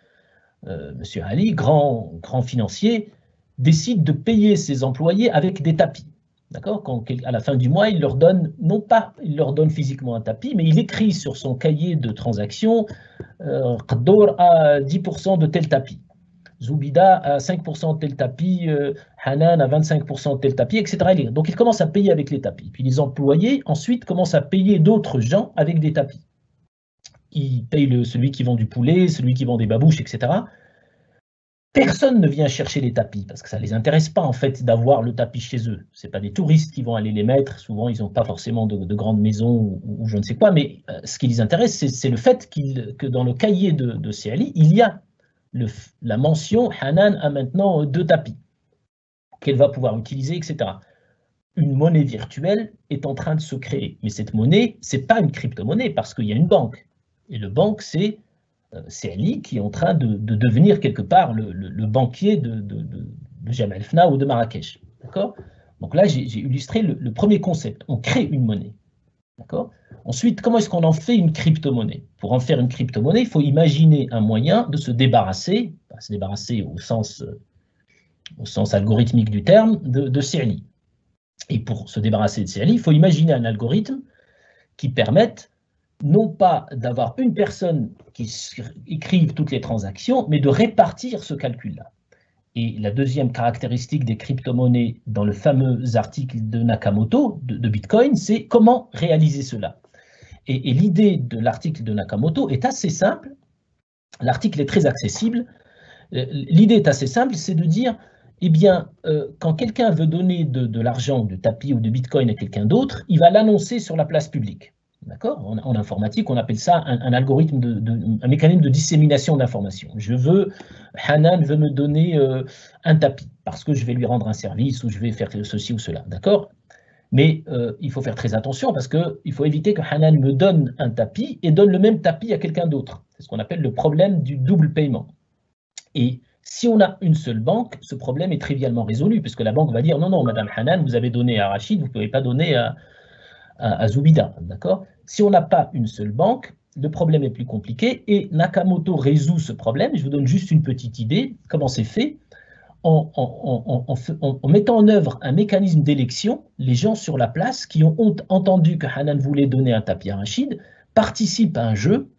M. Ali, grand financier, décide de payer ses employés avec des tapis. D'accord? À la fin du mois, il leur donne, non pas il leur donne physiquement un tapis, mais il écrit sur son cahier de transaction Qaddour à 10% de tel tapis, Zoubida à 5% de tel tapis, Hanan à 25% de tel tapis, etc. Donc il commence à payer avec les tapis. Puis les employés, ensuite, commencent à payer d'autres gens avec des tapis. Ils payent celui qui vend du poulet, celui qui vend des babouches, etc. Personne ne vient chercher les tapis, parce que ça ne les intéresse pas, en fait, d'avoir le tapis chez eux. Ce n'est pas des touristes qui vont aller les mettre. Souvent, ils n'ont pas forcément de grandes maisons ou je ne sais quoi. Mais ce qui les intéresse, c'est le fait que dans le cahier de CLI, il y a la mention « Hanan a maintenant 2 tapis » qu'elle va pouvoir utiliser, etc. Une monnaie virtuelle est en train de se créer. Mais cette monnaie, ce n'est pas une crypto-monnaie, parce qu'il y a une banque. Et le banque, c'est CLI qui est en train de devenir quelque part le banquier de Jemaa el-Fna ou de Marrakech. D'accord? Donc là, j'ai illustré le premier concept. On crée une monnaie. D'accord? Ensuite, comment est-ce qu'on en fait une crypto-monnaie? Pour en faire une crypto-monnaie, il faut imaginer un moyen de se débarrasser au sens algorithmique du terme, de CLI. Et pour se débarrasser de CLI, il faut imaginer un algorithme qui permette non pas d'avoir une personne qui écrive toutes les transactions, mais de répartir ce calcul-là. Et la deuxième caractéristique des crypto-monnaies dans le fameux article de Nakamoto, de Bitcoin, c'est comment réaliser cela. Et l'idée de l'article de Nakamoto est assez simple. L'article est très accessible. L'idée est assez simple, c'est de dire, eh bien, quand quelqu'un veut donner de l'argent, de tapis ou de Bitcoin à quelqu'un d'autre, il va l'annoncer sur la place publique. D'accord? En informatique, on appelle ça un algorithme, un mécanisme de dissémination d'informations. Hanan veut me donner un tapis parce que je vais lui rendre un service ou je vais faire ceci ou cela. D'accord? Mais il faut faire très attention parce qu'il faut éviter que Hanan me donne un tapis et donne le même tapis à quelqu'un d'autre. C'est ce qu'on appelle le problème du double paiement. Et si on a une seule banque, ce problème est trivialement résolu puisque la banque va dire non, Madame Hanan, vous avez donné à Rachid, vous ne pouvez pas donner à Zoubida, d'accord? Si on n'a pas une seule banque, le problème est plus compliqué et Nakamoto résout ce problème. Je vous donne juste une petite idée comment c'est fait. en mettant en œuvre un mécanisme d'élection, les gens sur la place qui ont entendu que Hanan voulait donner un tapis à Rachid participent à un jeu,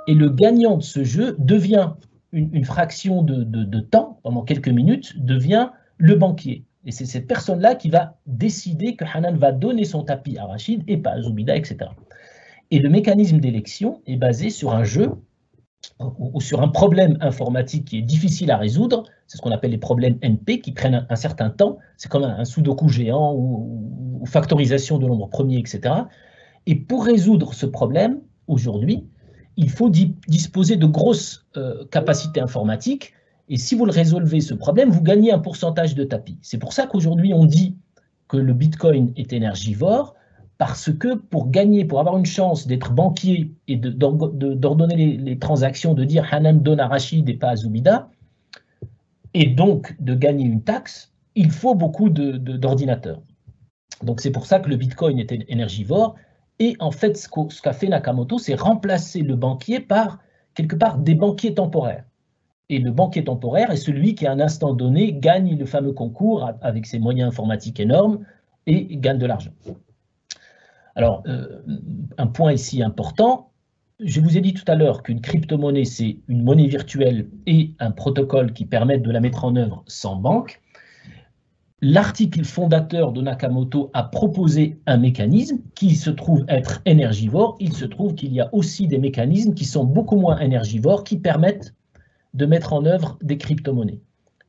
et le gagnant de ce jeu devient une fraction de temps, pendant quelques minutes, devient le banquier. Et c'est cette personne-là qui va décider que Hanan va donner son tapis à Rachid et pas à Zoubida, etc. Et le mécanisme d'élection est basé sur un jeu ou sur un problème informatique qui est difficile à résoudre. C'est ce qu'on appelle les problèmes NP qui prennent un certain temps. C'est comme un sudoku géant ou factorisation de nombre premier, etc. Et pour résoudre ce problème, aujourd'hui, il faut disposer de grosses capacités informatiques. Et si vous le résolvez, ce problème, vous gagnez un pourcentage de tapis. C'est pour ça qu'aujourd'hui, on dit que le Bitcoin est énergivore, parce que pour gagner, pour avoir une chance d'être banquier et d'ordonner les transactions, de dire Hanan donne à Rachid et pas à Zoubida, et donc de gagner une taxe, il faut beaucoup d'ordinateurs. Donc c'est pour ça que le Bitcoin est énergivore. Et en fait, ce qu'a fait Nakamoto, c'est remplacer le banquier par, quelque part, des banquiers temporaires. Et le banquier temporaire est celui qui, à un instant donné, gagne le fameux concours avec ses moyens informatiques énormes et gagne de l'argent. Alors, un point ici important, je vous ai dit tout à l'heure qu'une crypto-monnaie, c'est une monnaie virtuelle et un protocole qui permettent de la mettre en œuvre sans banque. L'article fondateur de Nakamoto a proposé un mécanisme qui se trouve être énergivore. Il se trouve qu'il y a aussi des mécanismes qui sont beaucoup moins énergivores, qui permettent de mettre en œuvre des crypto-monnaies.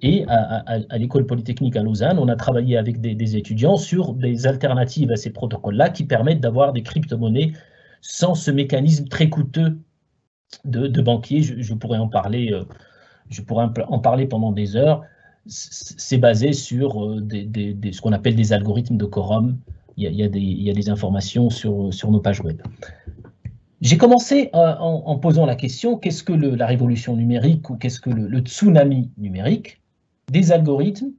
Et à l'École Polytechnique à Lausanne, on a travaillé avec des étudiants sur des alternatives à ces protocoles-là qui permettent d'avoir des crypto-monnaies sans ce mécanisme très coûteux de banquier. Je pourrais en parler pendant des heures. C'est basé sur ce qu'on appelle des algorithmes de quorum. Il y a des informations sur nos pages web. J'ai commencé en posant la question, qu'est-ce que la révolution numérique ou qu'est-ce que le tsunami numérique? Des algorithmes,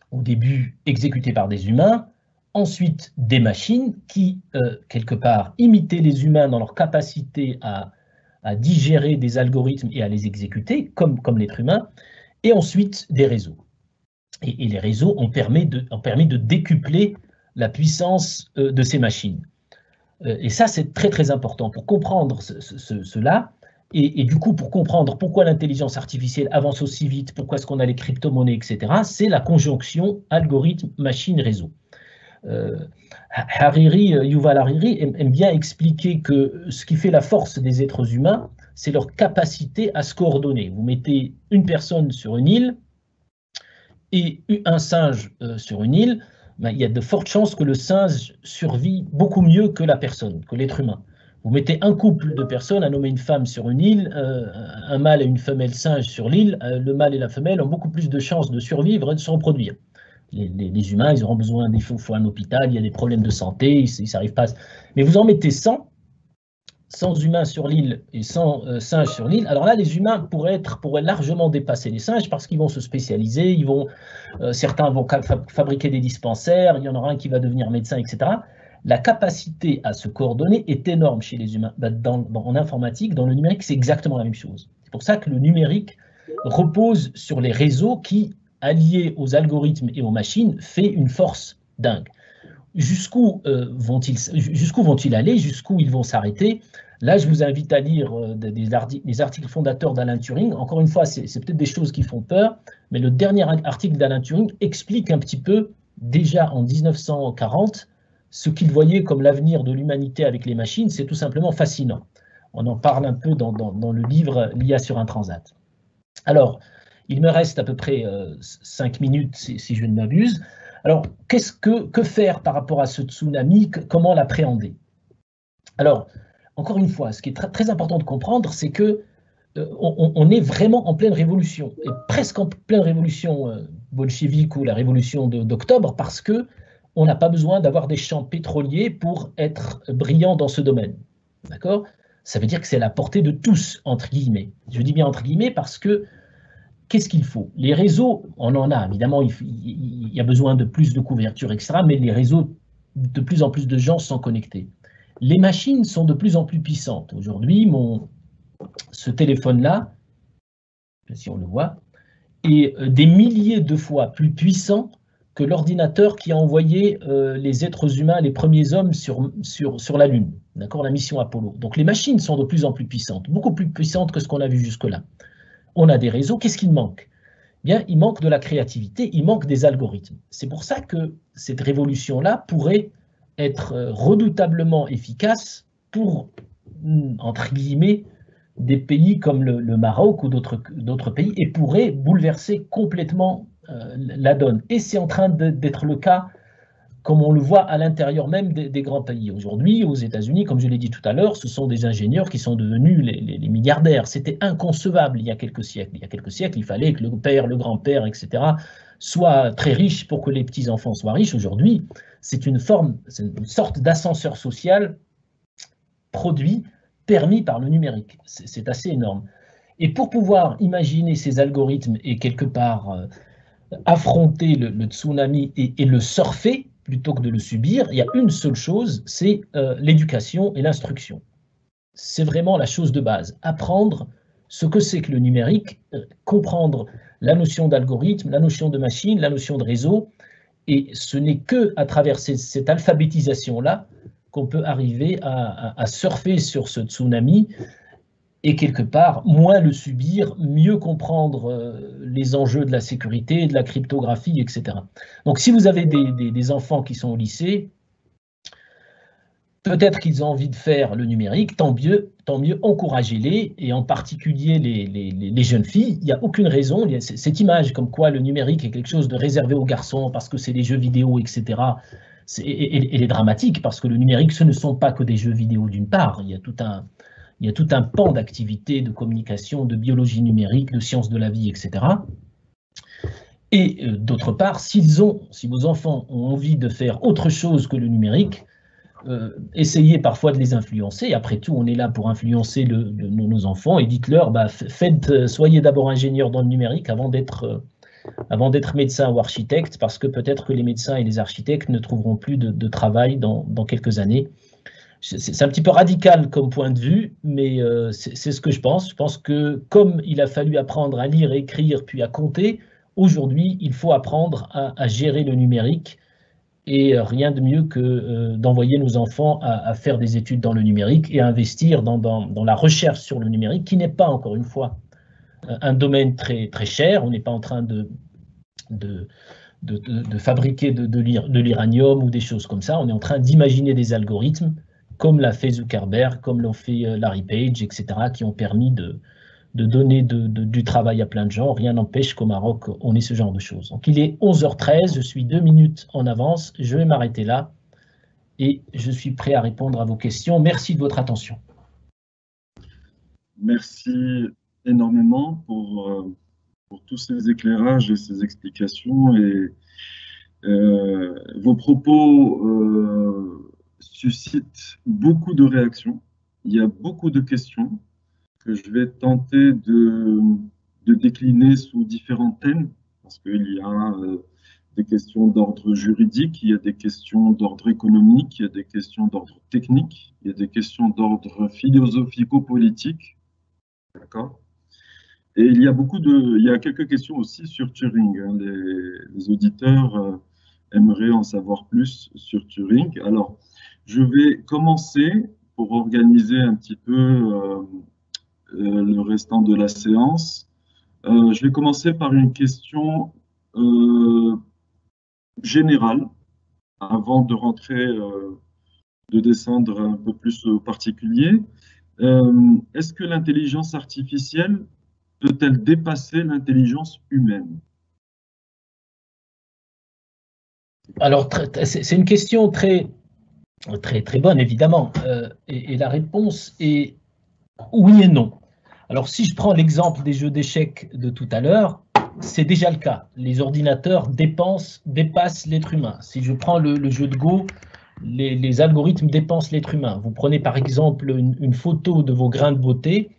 au début exécutés par des humains, ensuite des machines qui, quelque part, imitaient les humains dans leur capacité à digérer des algorithmes et à les exécuter, comme l'être humain, et ensuite des réseaux. Et les réseaux ont permis de décupler la puissance de ces machines. Et ça, c'est très très important pour comprendre cela, et du coup, pour comprendre pourquoi l'intelligence artificielle avance aussi vite, pourquoi est-ce qu'on a les crypto-monnaies, etc., c'est la conjonction algorithme-machine-réseau. Yuval Hariri aime bien expliquer que ce qui fait la force des êtres humains, c'est leur capacité à se coordonner. Vous mettez une personne sur une île et un singe sur une île, ben, il y a de fortes chances que le singe survit beaucoup mieux que la personne, que l'être humain. Vous mettez un couple de personnes, un homme et une femme sur une île, un mâle et une femelle singe sur l'île, le mâle et la femelle ont beaucoup plus de chances de survivre et de se reproduire. Les humains, ils auront besoin, il faut un hôpital, il y a des problèmes de santé, ils n'arrivent pas. Mais vous en mettez 100 humains sur l'île et 100 singes sur l'île, alors là, les humains pourraient largement dépasser les singes parce qu'ils vont se spécialiser, certains vont fabriquer des dispensaires, il y en aura un qui va devenir médecin, etc. La capacité à se coordonner est énorme chez les humains. En informatique, dans le numérique, c'est exactement la même chose. C'est pour ça que le numérique repose sur les réseaux qui, alliés aux algorithmes et aux machines, fait une force dingue. Jusqu'où vont-ils aller? Jusqu'où ils vont s'arrêter? Là, je vous invite à lire des articles fondateurs d'Alan Turing. Encore une fois, c'est peut-être des choses qui font peur, mais le dernier article d'Alan Turing explique un petit peu, déjà en 1940, ce qu'il voyait comme l'avenir de l'humanité avec les machines. C'est tout simplement fascinant. On en parle un peu dans le livre L'IA sur un transat. Alors, il me reste à peu près 5 minutes, si je ne m'abuse. Alors, que faire par rapport à ce tsunami? Comment l'appréhender? Alors, encore une fois, ce qui est très important de comprendre, c'est que on est vraiment en pleine révolution, et presque en pleine révolution bolchevique ou la révolution d'octobre, parce que on n'a pas besoin d'avoir des champs pétroliers pour être brillant dans ce domaine. D'accord? Ça veut dire que c'est à la portée de tous, entre guillemets. Je dis bien entre guillemets parce que qu'est-ce qu'il faut? Les réseaux, on en a, évidemment, il y a besoin de plus de couverture, etc., mais les réseaux, de plus en plus de gens sont connectés. Les machines sont de plus en plus puissantes. Aujourd'hui, ce téléphone-là, si on le voit, est des milliers de fois plus puissant que l'ordinateur qui a envoyé les êtres humains, les premiers hommes sur la Lune, d'accord, la mission Apollo. Donc les machines sont de plus en plus puissantes, beaucoup plus puissantes que ce qu'on a vu jusque-là. On a des réseaux, qu'est-ce qu'il manque? Bien, il manque de la créativité, il manque des algorithmes. C'est pour ça que cette révolution-là pourrait être redoutablement efficace pour, entre guillemets, des pays comme le Maroc ou d'autres pays, et pourrait bouleverser complètement la donne. Et c'est en train d'être le cas, comme on le voit à l'intérieur même des grands pays. Aujourd'hui, aux États-Unis, comme je l'ai dit tout à l'heure, ce sont des ingénieurs qui sont devenus les milliardaires. C'était inconcevable il y a quelques siècles. Il y a quelques siècles, il fallait que le père, le grand-père, etc., soient très riches pour que les petits-enfants soient riches. Aujourd'hui, c'est une sorte d'ascenseur social permis par le numérique. C'est assez énorme. Et pour pouvoir imaginer ces algorithmes et quelque part affronter le tsunami et le surfer, plutôt que de le subir, il y a une seule chose, c'est l'éducation et l'instruction. C'est vraiment la chose de base. Apprendre ce que c'est que le numérique, comprendre la notion d'algorithme, la notion de machine, la notion de réseau, et ce n'est qu'à travers cette alphabétisation-là qu'on peut arriver à surfer sur ce tsunami et quelque part, moins le subir, mieux comprendre les enjeux de la sécurité, de la cryptographie, etc. Donc si vous avez des enfants qui sont au lycée, peut-être qu'ils ont envie de faire le numérique, tant mieux, encouragez-les, et en particulier les jeunes filles. Il n'y a aucune raison, il y a cette image comme quoi le numérique est quelque chose de réservé aux garçons parce que c'est des jeux vidéo, etc. Elle est dramatique parce que le numérique, ce ne sont pas que des jeux vidéo d'une part, il y a tout un pan d'activités, de communication, de biologie numérique, de sciences de la vie, etc. Et d'autre part, si vos enfants ont envie de faire autre chose que le numérique, essayez parfois de les influencer. Après tout, on est là pour influencer nos enfants, et dites-leur, soyez d'abord ingénieur dans le numérique avant d'être médecin ou architecte, parce que peut-être que les médecins et les architectes ne trouveront plus de travail dans quelques années. C'est un petit peu radical comme point de vue, mais c'est ce que je pense. Je pense que comme il a fallu apprendre à lire, écrire, puis à compter, aujourd'hui, il faut apprendre à gérer le numérique, et rien de mieux que d'envoyer nos enfants à faire des études dans le numérique et à investir dans la recherche sur le numérique, qui n'est pas, encore une fois, un domaine très, très cher. On n'est pas en train de fabriquer de l'uranium ou des choses comme ça. On est en train d'imaginer des algorithmes comme l'a fait Zuckerberg, comme l'ont fait Larry Page, etc., qui ont permis de donner du travail à plein de gens. Rien n'empêche qu'au Maroc, on ait ce genre de choses. Donc il est 11h13, je suis 2 minutes en avance, je vais m'arrêter là et je suis prêt à répondre à vos questions. Merci de votre attention. Merci énormément pour tous ces éclairages et ces explications. Et vos propos suscitent beaucoup de réactions. Il y a beaucoup de questions que je vais tenter de décliner sous différents thèmes, parce qu'il y a des questions d'ordre juridique, il y a des questions d'ordre économique, il y a des questions d'ordre technique, il y a des questions d'ordre philosophico-politique, d'accord? Et il y a quelques questions aussi sur Turing. Hein. Les auditeurs aimeraient en savoir plus sur Turing. Alors, je vais commencer pour organiser un petit peu le restant de la séance. Je vais commencer par une question générale, avant de rentrer, de descendre un peu plus au particulier. Est-ce que l'intelligence artificielle peut-elle dépasser l'intelligence humaine? Alors, c'est une question très, très, très bonne, évidemment. Et la réponse est oui et non. Alors, si je prends l'exemple des jeux d'échecs de tout à l'heure, c'est déjà le cas. Les ordinateurs dépassent l'être humain. Si je prends le jeu de Go, les algorithmes dépassent l'être humain. Vous prenez par exemple une photo de vos grains de beauté,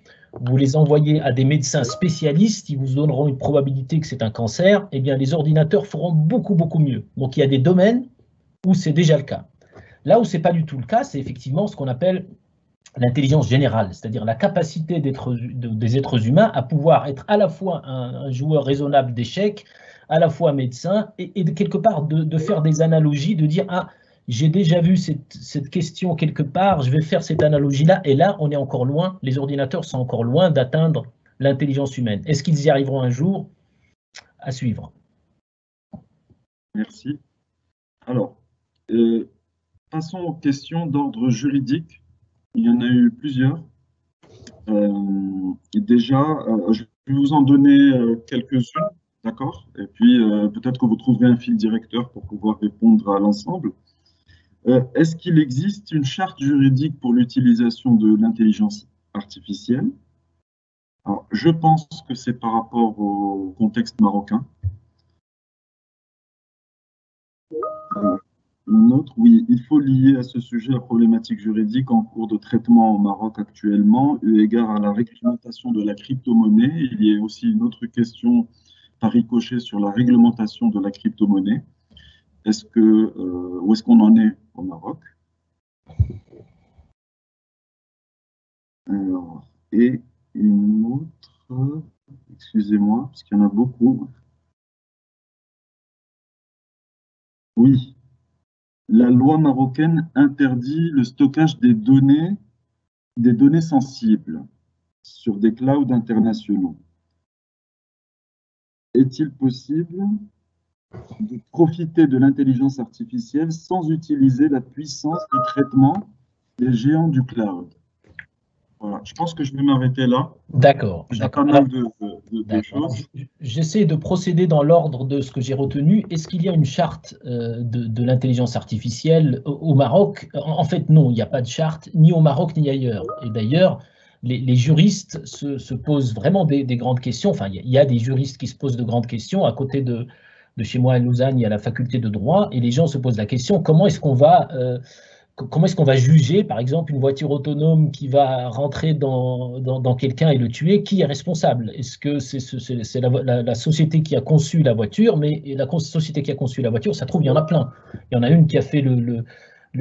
vous les envoyez à des médecins spécialistes, ils vous donneront une probabilité que c'est un cancer, eh bien les ordinateurs feront beaucoup, beaucoup mieux. Donc il y a des domaines où c'est déjà le cas. Là où ce n'est pas du tout le cas, c'est effectivement ce qu'on appelle l'intelligence générale, c'est-à-dire la capacité des êtres humains à pouvoir être à la fois un joueur raisonnable d'échecs, à la fois médecin, et de quelque part de faire des analogies, de dire « Ah, j'ai déjà vu cette question quelque part, je vais faire cette analogie-là », et là, on est encore loin, les ordinateurs sont encore loin d'atteindre l'intelligence humaine. Est-ce qu'ils y arriveront un jour? À suivre. Merci. Alors, passons aux questions d'ordre juridique. Il y en a eu plusieurs. Déjà, je vais vous en donner quelques-unes, d'accord? Et puis, peut-être que vous trouverez un fil directeur pour pouvoir répondre à l'ensemble. Est-ce qu'il existe une charte juridique pour l'utilisation de l'intelligence artificielle? Alors, je pense que c'est par rapport au contexte marocain. Une autre, oui, il faut lier à ce sujet la problématique juridique en cours de traitement au Maroc actuellement, eu égard à la réglementation de la crypto-monnaie. Il y a aussi une autre question par ricochet sur la réglementation de la crypto-monnaie. Où est-ce qu'on en est au Maroc? Alors, et une autre, excusez-moi, parce qu'il y en a beaucoup. Oui, la loi marocaine interdit le stockage des données sensibles sur des clouds internationaux. Est-il possible de profiter de l'intelligence artificielle sans utiliser la puissance de traitement des géants du cloud? Voilà, je pense que je vais m'arrêter là. D'accord. J'ai pas mal de choses. J'essaie de procéder dans l'ordre de ce que j'ai retenu. Est-ce qu'il y a une charte de l'intelligence artificielle au Maroc? En fait, non, il n'y a pas de charte, ni au Maroc, ni ailleurs. Et d'ailleurs, les juristes se posent vraiment des grandes questions. Enfin, il y a des juristes qui se posent de grandes questions. À côté de chez moi à Lausanne, il y a la faculté de droit, et les gens se posent la question, comment est-ce qu'on va juger, par exemple, une voiture autonome qui va rentrer dans quelqu'un et le tuer? Qui est responsable? Est-ce que c'est la société qui a conçu la voiture? Mais la société qui a conçu la voiture, ça trouve, il y en a plein. Il y en a une qui a fait le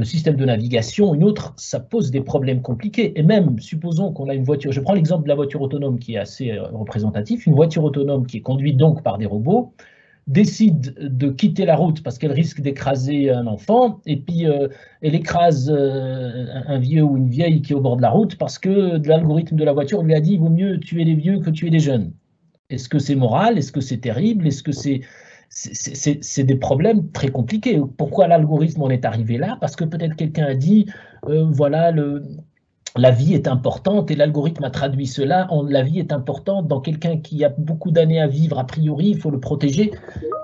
système de navigation, une autre, ça pose des problèmes compliqués. Et même, supposons qu'on a une voiture, je prends l'exemple de la voiture autonome qui est assez représentatif, une voiture autonome qui est conduite donc par des robots, décide de quitter la route parce qu'elle risque d'écraser un enfant, et puis elle écrase un vieux ou une vieille qui est au bord de la route parce que l'algorithme de la voiture lui a dit « il vaut mieux tuer les vieux que tuer les jeunes ». Est-ce que c'est moral? Est-ce que c'est terrible? Est-ce que c'est des problèmes très compliqués. Pourquoi l'algorithme en est arrivé là? Parce que peut-être quelqu'un a dit voilà, la vie est importante, et l'algorithme a traduit cela en la vie est importante. Dans quelqu'un qui a beaucoup d'années à vivre, a priori, il faut le protéger.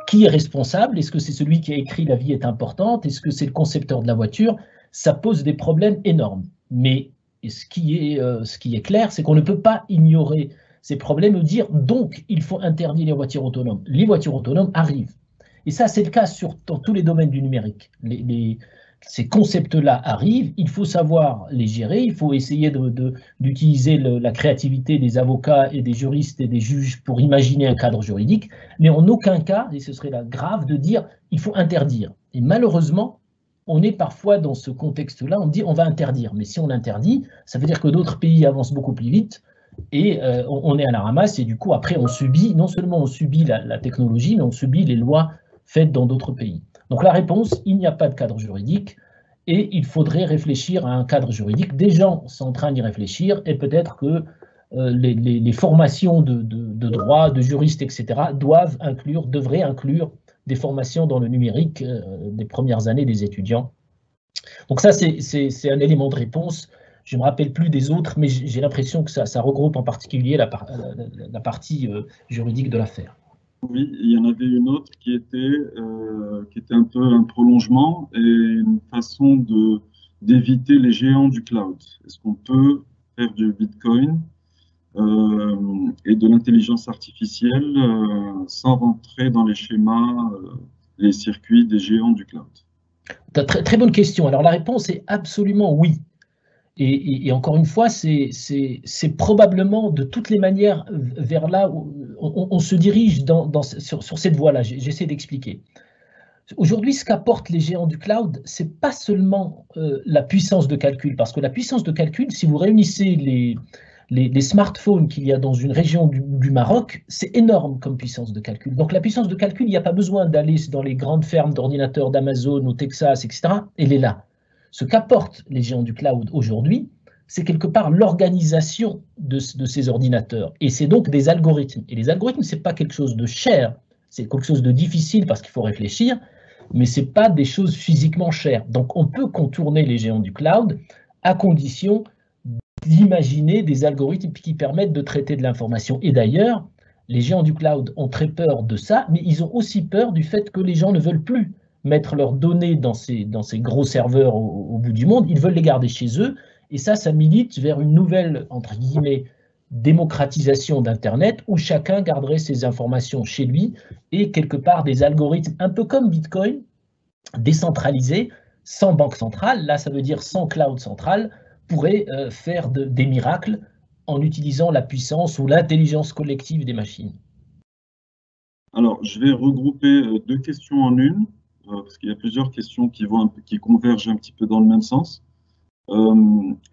Qui est responsable? Est-ce que c'est celui qui a écrit la vie est importante? Est-ce que c'est le concepteur de la voiture? Ça pose des problèmes énormes. Mais ce qui est clair, c'est qu'on ne peut pas ignorer ces problèmes et dire donc il faut interdire les voitures autonomes. Les voitures autonomes arrivent. Et ça, c'est le cas dans tous les domaines du numérique. Ces concepts-là arrivent, il faut savoir les gérer, il faut essayer d'utiliser la créativité des avocats et des juristes et des juges pour imaginer un cadre juridique, mais en aucun cas, et ce serait là grave, de dire il faut interdire. Et malheureusement, on est parfois dans ce contexte-là, on dit on va interdire, mais si on interdit, ça veut dire que d'autres pays avancent beaucoup plus vite, et on est à la ramasse, et du coup après on subit, non seulement on subit la technologie, mais on subit les lois faites dans d'autres pays. Donc la réponse, il n'y a pas de cadre juridique, et il faudrait réfléchir à un cadre juridique. Des gens sont en train d'y réfléchir, et peut-être que les formations de droit, de juristes, etc., devraient inclure des formations dans le numérique des premières années des étudiants. Donc ça, c'est un élément de réponse. Je ne me rappelle plus des autres, mais j'ai l'impression que ça regroupe en particulier la partie juridique de l'affaire. Oui, il y en avait une autre qui était un peu un prolongement et une façon d'éviter les géants du cloud. Est-ce qu'on peut faire du Bitcoin et de l'intelligence artificielle sans rentrer dans les schémas, les circuits des géants du cloud? Très, très bonne question. Alors la réponse est absolument oui. Et encore une fois, c'est probablement de toutes les manières vers là où on se dirige sur cette voie-là. J'essaie d'expliquer. Aujourd'hui, ce qu'apportent les géants du cloud, ce n'est pas seulement la puissance de calcul, parce que la puissance de calcul, si vous réunissez les smartphones qu'il y a dans une région du Maroc, c'est énorme comme puissance de calcul. Donc la puissance de calcul, il n'y a pas besoin d'aller dans les grandes fermes d'ordinateurs d'Amazon au Texas, etc. Elle est là. Ce qu'apportent les géants du cloud aujourd'hui, c'est quelque part l'organisation de ces ordinateurs. Et c'est donc des algorithmes. Et les algorithmes, ce n'est pas quelque chose de cher, c'est quelque chose de difficile parce qu'il faut réfléchir, mais ce n'est pas des choses physiquement chères. Donc on peut contourner les géants du cloud à condition d'imaginer des algorithmes qui permettent de traiter de l'information. Et d'ailleurs, les géants du cloud ont très peur de ça, mais ils ont aussi peur du fait que les gens ne veulent plus mettre leurs données dans ces gros serveurs au bout du monde, ils veulent les garder chez eux, et ça milite vers une nouvelle, entre guillemets, démocratisation d'Internet, où chacun garderait ses informations chez lui, et quelque part des algorithmes, un peu comme Bitcoin, décentralisés, sans banque centrale, là ça veut dire sans cloud central, pourraient faire des miracles en utilisant la puissance ou l'intelligence collective des machines. Alors, je vais regrouper deux questions en une, parce qu'il y a plusieurs questions qui convergent un petit peu dans le même sens.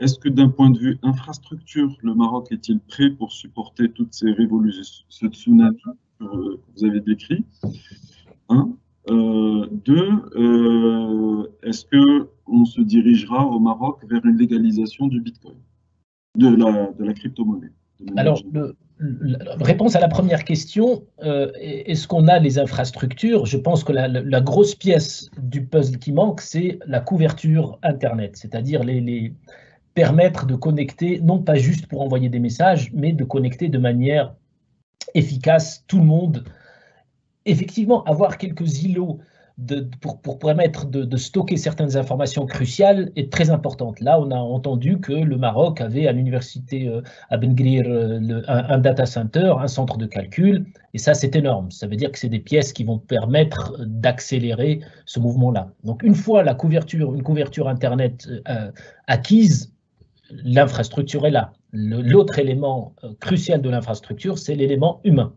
Est-ce que d'un point de vue infrastructure, le Maroc est-il prêt pour supporter toutes ces révolutions, ce tsunami que vous avez décrit? Deux, est-ce qu'on se dirigera au Maroc vers une légalisation du Bitcoin, de la crypto-monnaie? Alors, réponse à la première question, est-ce qu'on a les infrastructures? Je pense que la grosse pièce du puzzle qui manque, c'est la couverture Internet, c'est-à-dire permettre de connecter, non pas juste pour envoyer des messages, mais de connecter de manière efficace tout le monde. Effectivement, avoir quelques îlots pour permettre de stocker certaines informations cruciales est très importante. Là, on a entendu que le Maroc avait à l'université à Ben Gurir un data center, un centre de calcul, et ça, c'est énorme. Ça veut dire que c'est des pièces qui vont permettre d'accélérer ce mouvement-là. Donc, une fois une couverture Internet acquise, l'infrastructure est là. L'autre élément crucial de l'infrastructure, c'est l'élément humain.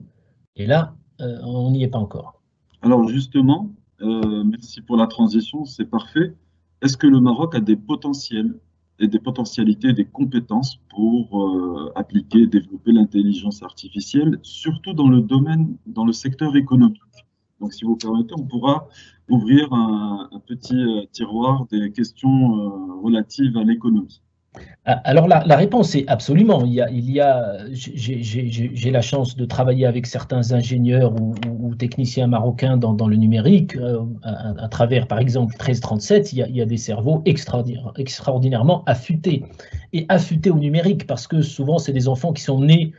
Et là, on n'y est pas encore. Alors justement, merci pour la transition, c'est parfait. Est-ce que le Maroc a des potentiels et des potentialités, des compétences pour appliquer, développer l'intelligence artificielle, surtout dans le secteur économique? Donc si vous permettez, on pourra ouvrir un petit tiroir des questions relatives à l'économie. Alors la réponse est absolument. J'ai la chance de travailler avec certains ingénieurs ou techniciens marocains dans le numérique. À travers, par exemple, 1337, il y a des cerveaux extraordinairement affûtés. Et affûtés au numérique, parce que souvent, c'est des enfants qui sont nés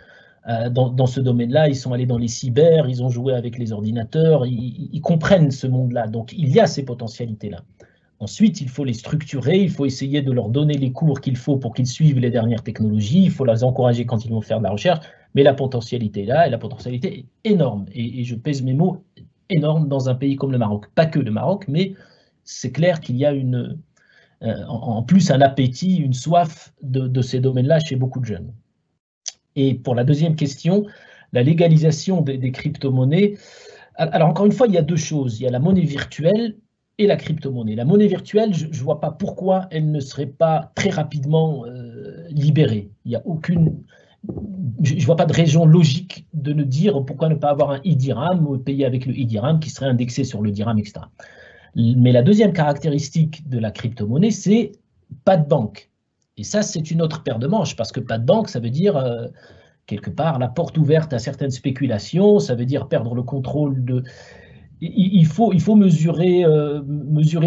dans ce domaine-là, ils sont allés dans les cyber, ils ont joué avec les ordinateurs, ils comprennent ce monde-là. Donc, il y a ces potentialités-là. Ensuite, il faut les structurer, il faut essayer de leur donner les cours qu'il faut pour qu'ils suivent les dernières technologies, il faut les encourager quand ils vont faire de la recherche, mais la potentialité est là, et la potentialité est énorme. Et je pèse mes mots, énorme dans un pays comme le Maroc. Pas que le Maroc, mais c'est clair qu'il y a en plus un appétit, une soif de ces domaines-là chez beaucoup de jeunes. Et pour la deuxième question, la légalisation des crypto-monnaies. Alors encore une fois, il y a deux choses. Il y a la monnaie virtuelle et la crypto-monnaie. La monnaie virtuelle, je ne vois pas pourquoi elle ne serait pas très rapidement libérée. Il n'y a aucune... Je ne vois pas de raison logique de ne dire pourquoi ne pas avoir un e-dirham ou payer avec le e-dirham qui serait indexé sur le dirham, etc. Mais la deuxième caractéristique de la crypto-monnaie, c'est pas de banque. Et ça, c'est une autre paire de manches, parce que pas de banque, ça veut dire quelque part la porte ouverte à certaines spéculations, ça veut dire perdre le contrôle de... Il faut mesurer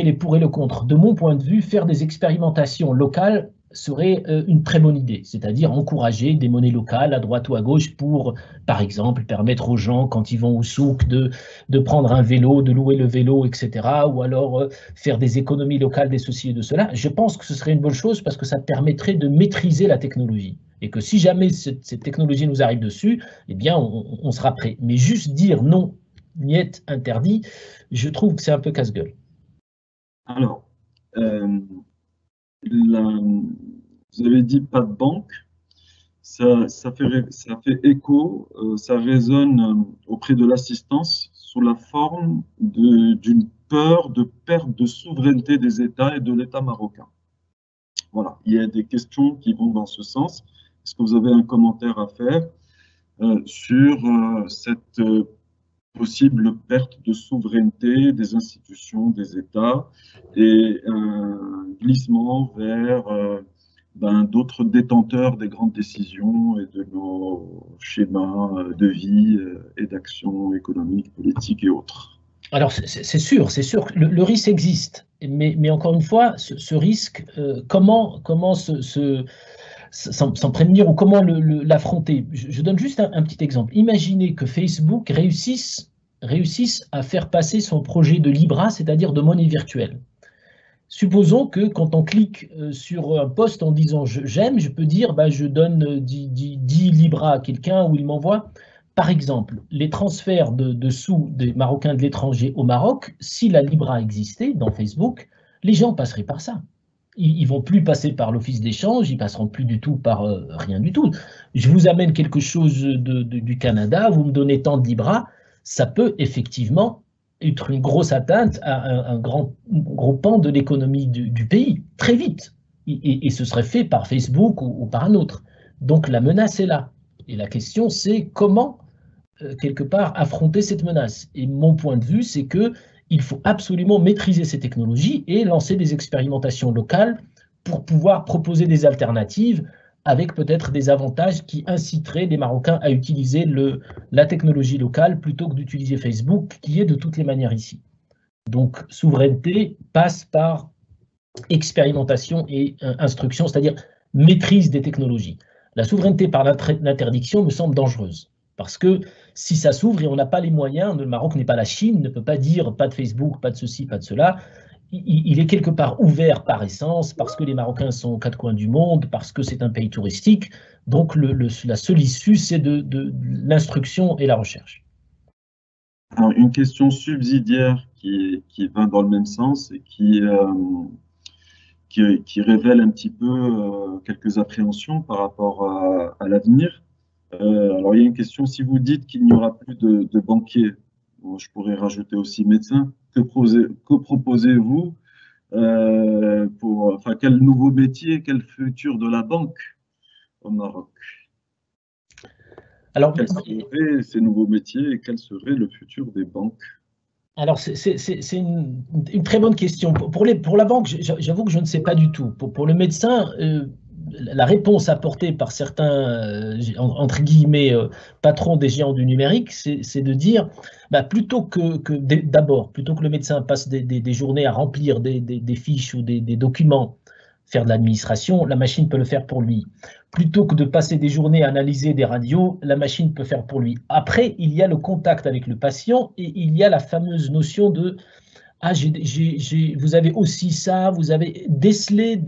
les pour et le contre. De mon point de vue, faire des expérimentations locales serait une très bonne idée, c'est-à-dire encourager des monnaies locales à droite ou à gauche pour, par exemple, permettre aux gens, quand ils vont au souk, de prendre un vélo, de louer le vélo, etc., ou alors faire des économies locales dissociées de cela. Je pense que ce serait une bonne chose parce que ça permettrait de maîtriser la technologie et que si jamais cette technologie nous arrive dessus, eh bien, on sera prêt. Mais juste dire non, niet, interdit, je trouve que c'est un peu casse-gueule. Alors, vous avez dit pas de banque, ça fait écho, ça résonne auprès de l'assistance. Ce sous la forme d'une peur de perte de souveraineté des États et de l'État marocain. Voilà, il y a des questions qui vont dans ce sens. Est-ce que vous avez un commentaire à faire sur cette possible perte de souveraineté des institutions, des États, et un glissement vers d'autres détenteurs des grandes décisions et de nos schémas de vie et d'action économique, politique et autres? Alors, c'est sûr que le risque existe, mais encore une fois, ce risque, comment s'en prévenir ou comment l'affronter? Je donne juste un petit exemple. Imaginez que Facebook réussisse à faire passer son projet de Libra, c'est-à-dire de monnaie virtuelle. Supposons que quand on clique sur un post en disant j'aime, je peux dire je donne 10 Libras à quelqu'un ou il m'envoie. Par exemple, les transferts de sous des Marocains de l'étranger au Maroc, si la Libra existait dans Facebook, les gens passeraient par ça. Ils ne vont plus passer par l'office d'échange, ils passeront plus du tout par rien du tout. Je vous amène quelque chose du Canada, vous me donnez tant de Libras, ça peut effectivement être une grosse atteinte à un gros pan de l'économie du pays, très vite. Et ce serait fait par Facebook ou par un autre. Donc la menace est là. Et la question, c'est comment, quelque part, affronter cette menace. Et mon point de vue, c'est qu'il faut absolument maîtriser ces technologies et lancer des expérimentations locales pour pouvoir proposer des alternatives avec peut-être des avantages qui inciteraient les Marocains à utiliser la technologie locale plutôt que d'utiliser Facebook, qui est de toutes les manières ici. Donc, souveraineté passe par expérimentation et instruction, c'est-à-dire maîtrise des technologies. La souveraineté par l'interdiction me semble dangereuse, parce que si ça s'ouvre et on n'a pas les moyens, le Maroc n'est pas la Chine, ne peut pas dire pas de Facebook, pas de ceci, pas de cela. Il est quelque part ouvert par essence, parce que les Marocains sont aux quatre coins du monde, parce que c'est un pays touristique. Donc, la seule issue, c'est de l'instruction et la recherche. Alors, une question subsidiaire qui va dans le même sens et qui révèle un petit peu quelques appréhensions par rapport à l'avenir. Alors, il y a une question, si vous dites qu'il n'y aura plus de banquiers, bon, je pourrais rajouter aussi médecins, que proposez-vous quel nouveau métier, quel futur de la banque au Maroc? Alors, quels seraient ces nouveaux métiers et quel serait le futur des banques? Alors, c'est une très bonne question. Pour la banque, j'avoue que je ne sais pas du tout. Pour le médecin, la réponse apportée par certains, entre guillemets, patrons des géants du numérique, c'est de dire, plutôt que le médecin passe des journées à remplir des fiches ou des documents, faire de l'administration, la machine peut le faire pour lui. Plutôt que de passer des journées à analyser des radios, la machine peut faire pour lui. Après, il y a le contact avec le patient et il y a la fameuse notion de « Ah, vous avez aussi ça, vous avez décelé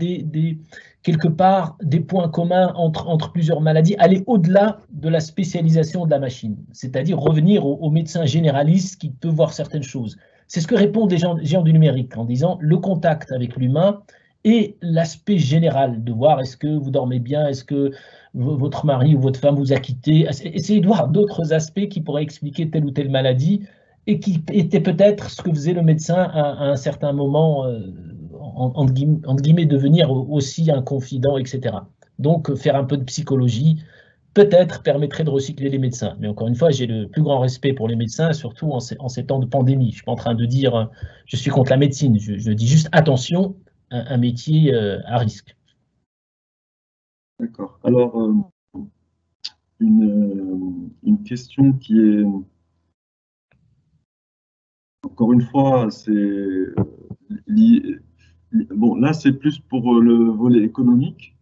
quelque part des points communs entre plusieurs maladies, aller au-delà de la spécialisation de la machine, c'est-à-dire revenir au médecin généraliste qui peut voir certaines choses. » C'est ce que répondent les géants du numérique en disant « le contact avec l'humain » et l'aspect général de voir est-ce que vous dormez bien, est-ce que votre mari ou votre femme vous a quitté, essayez de voir d'autres aspects qui pourraient expliquer telle ou telle maladie et qui étaient peut-être ce que faisait le médecin à un certain moment, entre guillemets, devenir aussi un confident, etc. Donc faire un peu de psychologie peut-être permettrait de recycler les médecins. Mais encore une fois, j'ai le plus grand respect pour les médecins, surtout en ces temps de pandémie. Je ne suis pas en train de dire je suis contre la médecine, je dis juste attention, un métier à risque. D'accord. Alors, une question qui est, encore une fois, c'est lié. Bon, là, c'est plus pour le volet économique,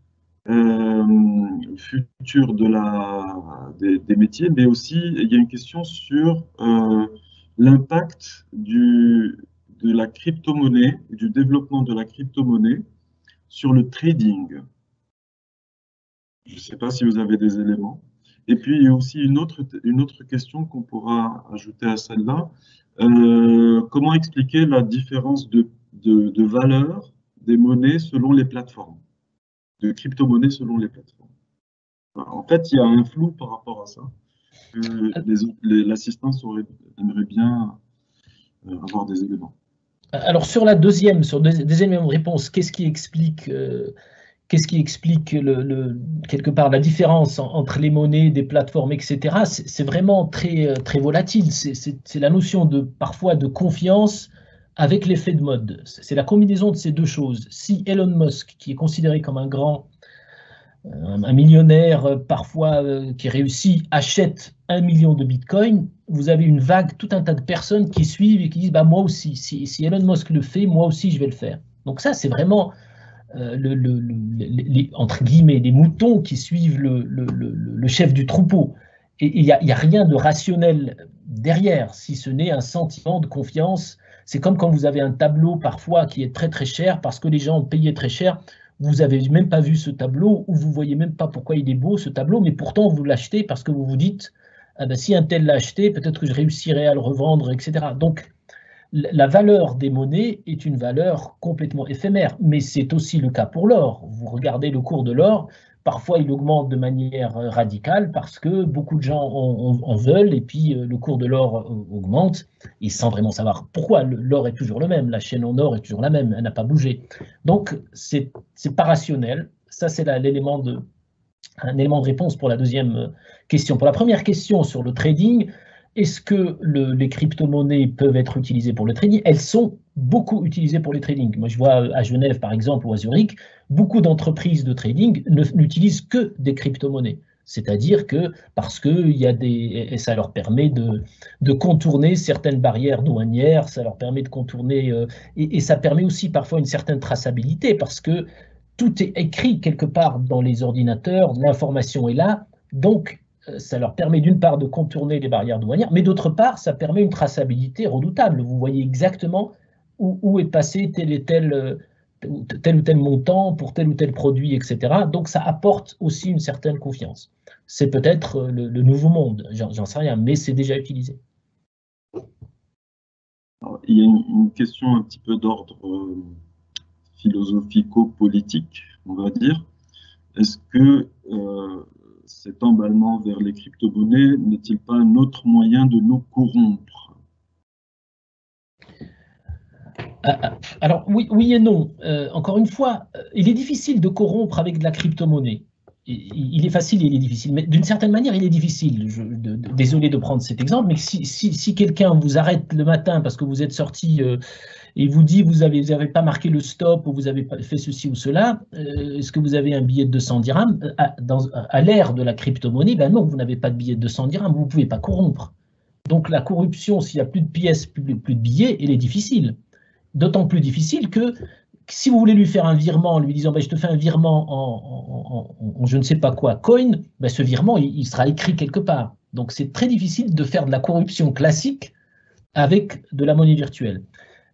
futur des métiers, mais aussi, il y a une question sur l'impact de la crypto-monnaie, du développement de la crypto-monnaie sur le trading. Je ne sais pas si vous avez des éléments. Et puis, il y a aussi une autre question qu'on pourra ajouter à celle-là. Comment expliquer la différence de valeur des monnaies selon les plateformes, de crypto-monnaies selon les plateformes? En fait, il y a un flou par rapport à ça. l'assistance aimerait bien avoir des éléments. Alors sur la deuxième réponse, qu'est-ce qui explique quelque part la différence entre les monnaies, des plateformes, etc. C'est vraiment très, très volatile. C'est la notion parfois de confiance avec l'effet de mode. C'est la combinaison de ces deux choses. Si Elon Musk, qui est considéré comme un millionnaire parfois qui réussit, achète 1 million de bitcoins, vous avez une vague, tout un tas de personnes qui suivent et qui disent bah, moi aussi, si Elon Musk le fait, moi aussi je vais le faire. Donc ça, c'est vraiment entre guillemets, les moutons qui suivent le chef du troupeau. Et il n'y a rien de rationnel derrière, si ce n'est un sentiment de confiance. C'est comme quand vous avez un tableau parfois qui est très très cher parce que les gens ont payé très cher. Vous n'avez même pas vu ce tableau ou vous ne voyez même pas pourquoi il est beau ce tableau, mais pourtant vous l'achetez parce que vous vous dites ah ben, si un tel l'a acheté, peut-être que je réussirai à le revendre, etc. Donc la valeur des monnaies est une valeur complètement éphémère, mais c'est aussi le cas pour l'or. Vous regardez le cours de l'or, parfois il augmente de manière radicale parce que beaucoup de gens en veulent et puis le cours de l'or augmente et sans vraiment savoir pourquoi. L'or est toujours le même, la chaîne en or est toujours la même, elle n'a pas bougé. Donc c'est pas rationnel. Ça c'est un élément de réponse pour la deuxième question. Pour la première question sur le trading, est-ce que les crypto-monnaies peuvent être utilisées pour le trading? Elles sont beaucoup utilisées pour le trading. Moi, je vois à Genève, par exemple, ou à Zurich, beaucoup d'entreprises de trading n'utilisent que des crypto-monnaies. C'est-à-dire que parce que ça leur permet de contourner certaines barrières douanières, ça leur permet de contourner, et ça permet aussi parfois une certaine traçabilité parce que tout est écrit quelque part dans les ordinateurs, l'information est là, donc ça leur permet d'une part de contourner les barrières douanières, mais d'autre part, ça permet une traçabilité redoutable. Vous voyez exactement où est passé tel ou tel montant pour tel ou tel produit, etc. Donc ça apporte aussi une certaine confiance. C'est peut-être le nouveau monde, j'en sais rien, mais c'est déjà utilisé. Alors, il y a une question un petit peu d'ordre philosophico-politique, on va dire. Est-ce que cet emballement vers les crypto-monnaies n'est-il pas un autre moyen de nous corrompre? Alors oui et non. Encore une fois, il est difficile de corrompre avec de la crypto-monnaie. Il est facile et il est difficile, mais d'une certaine manière, il est difficile. Désolé de prendre cet exemple, mais si quelqu'un vous arrête le matin parce que vous êtes sorti et vous dit vous avez pas marqué le stop ou vous avez fait ceci ou cela, est-ce que vous avez un billet de 200 dirhams? À l'ère de la crypto-monnaie, ben non, vous n'avez pas de billet de 200 dirhams, vous ne pouvez pas corrompre. Donc la corruption, s'il n'y a plus de pièces, plus de billets, elle est difficile. D'autant plus difficile que si vous voulez lui faire un virement en lui disant ben, je te fais un virement en je ne sais pas quoi, coin, ben, ce virement il sera écrit quelque part. Donc c'est très difficile de faire de la corruption classique avec de la monnaie virtuelle.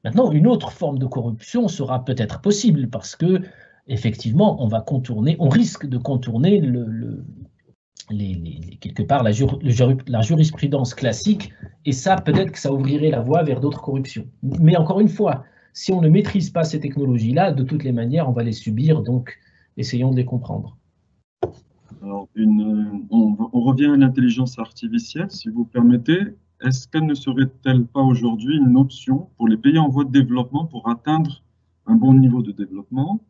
Maintenant, une autre forme de corruption sera peut-être possible parce que effectivement, on risque de contourner quelque part la jurisprudence classique, et ça, peut-être que ça ouvrirait la voie vers d'autres corruptions. Mais encore une fois, si on ne maîtrise pas ces technologies-là, de toutes les manières, on va les subir, donc essayons de les comprendre. Alors, on revient à l'intelligence artificielle, si vous permettez. Est-ce qu'elle ne serait-elle pas aujourd'hui une option pour les pays en voie de développement pour atteindre un bon niveau de développement?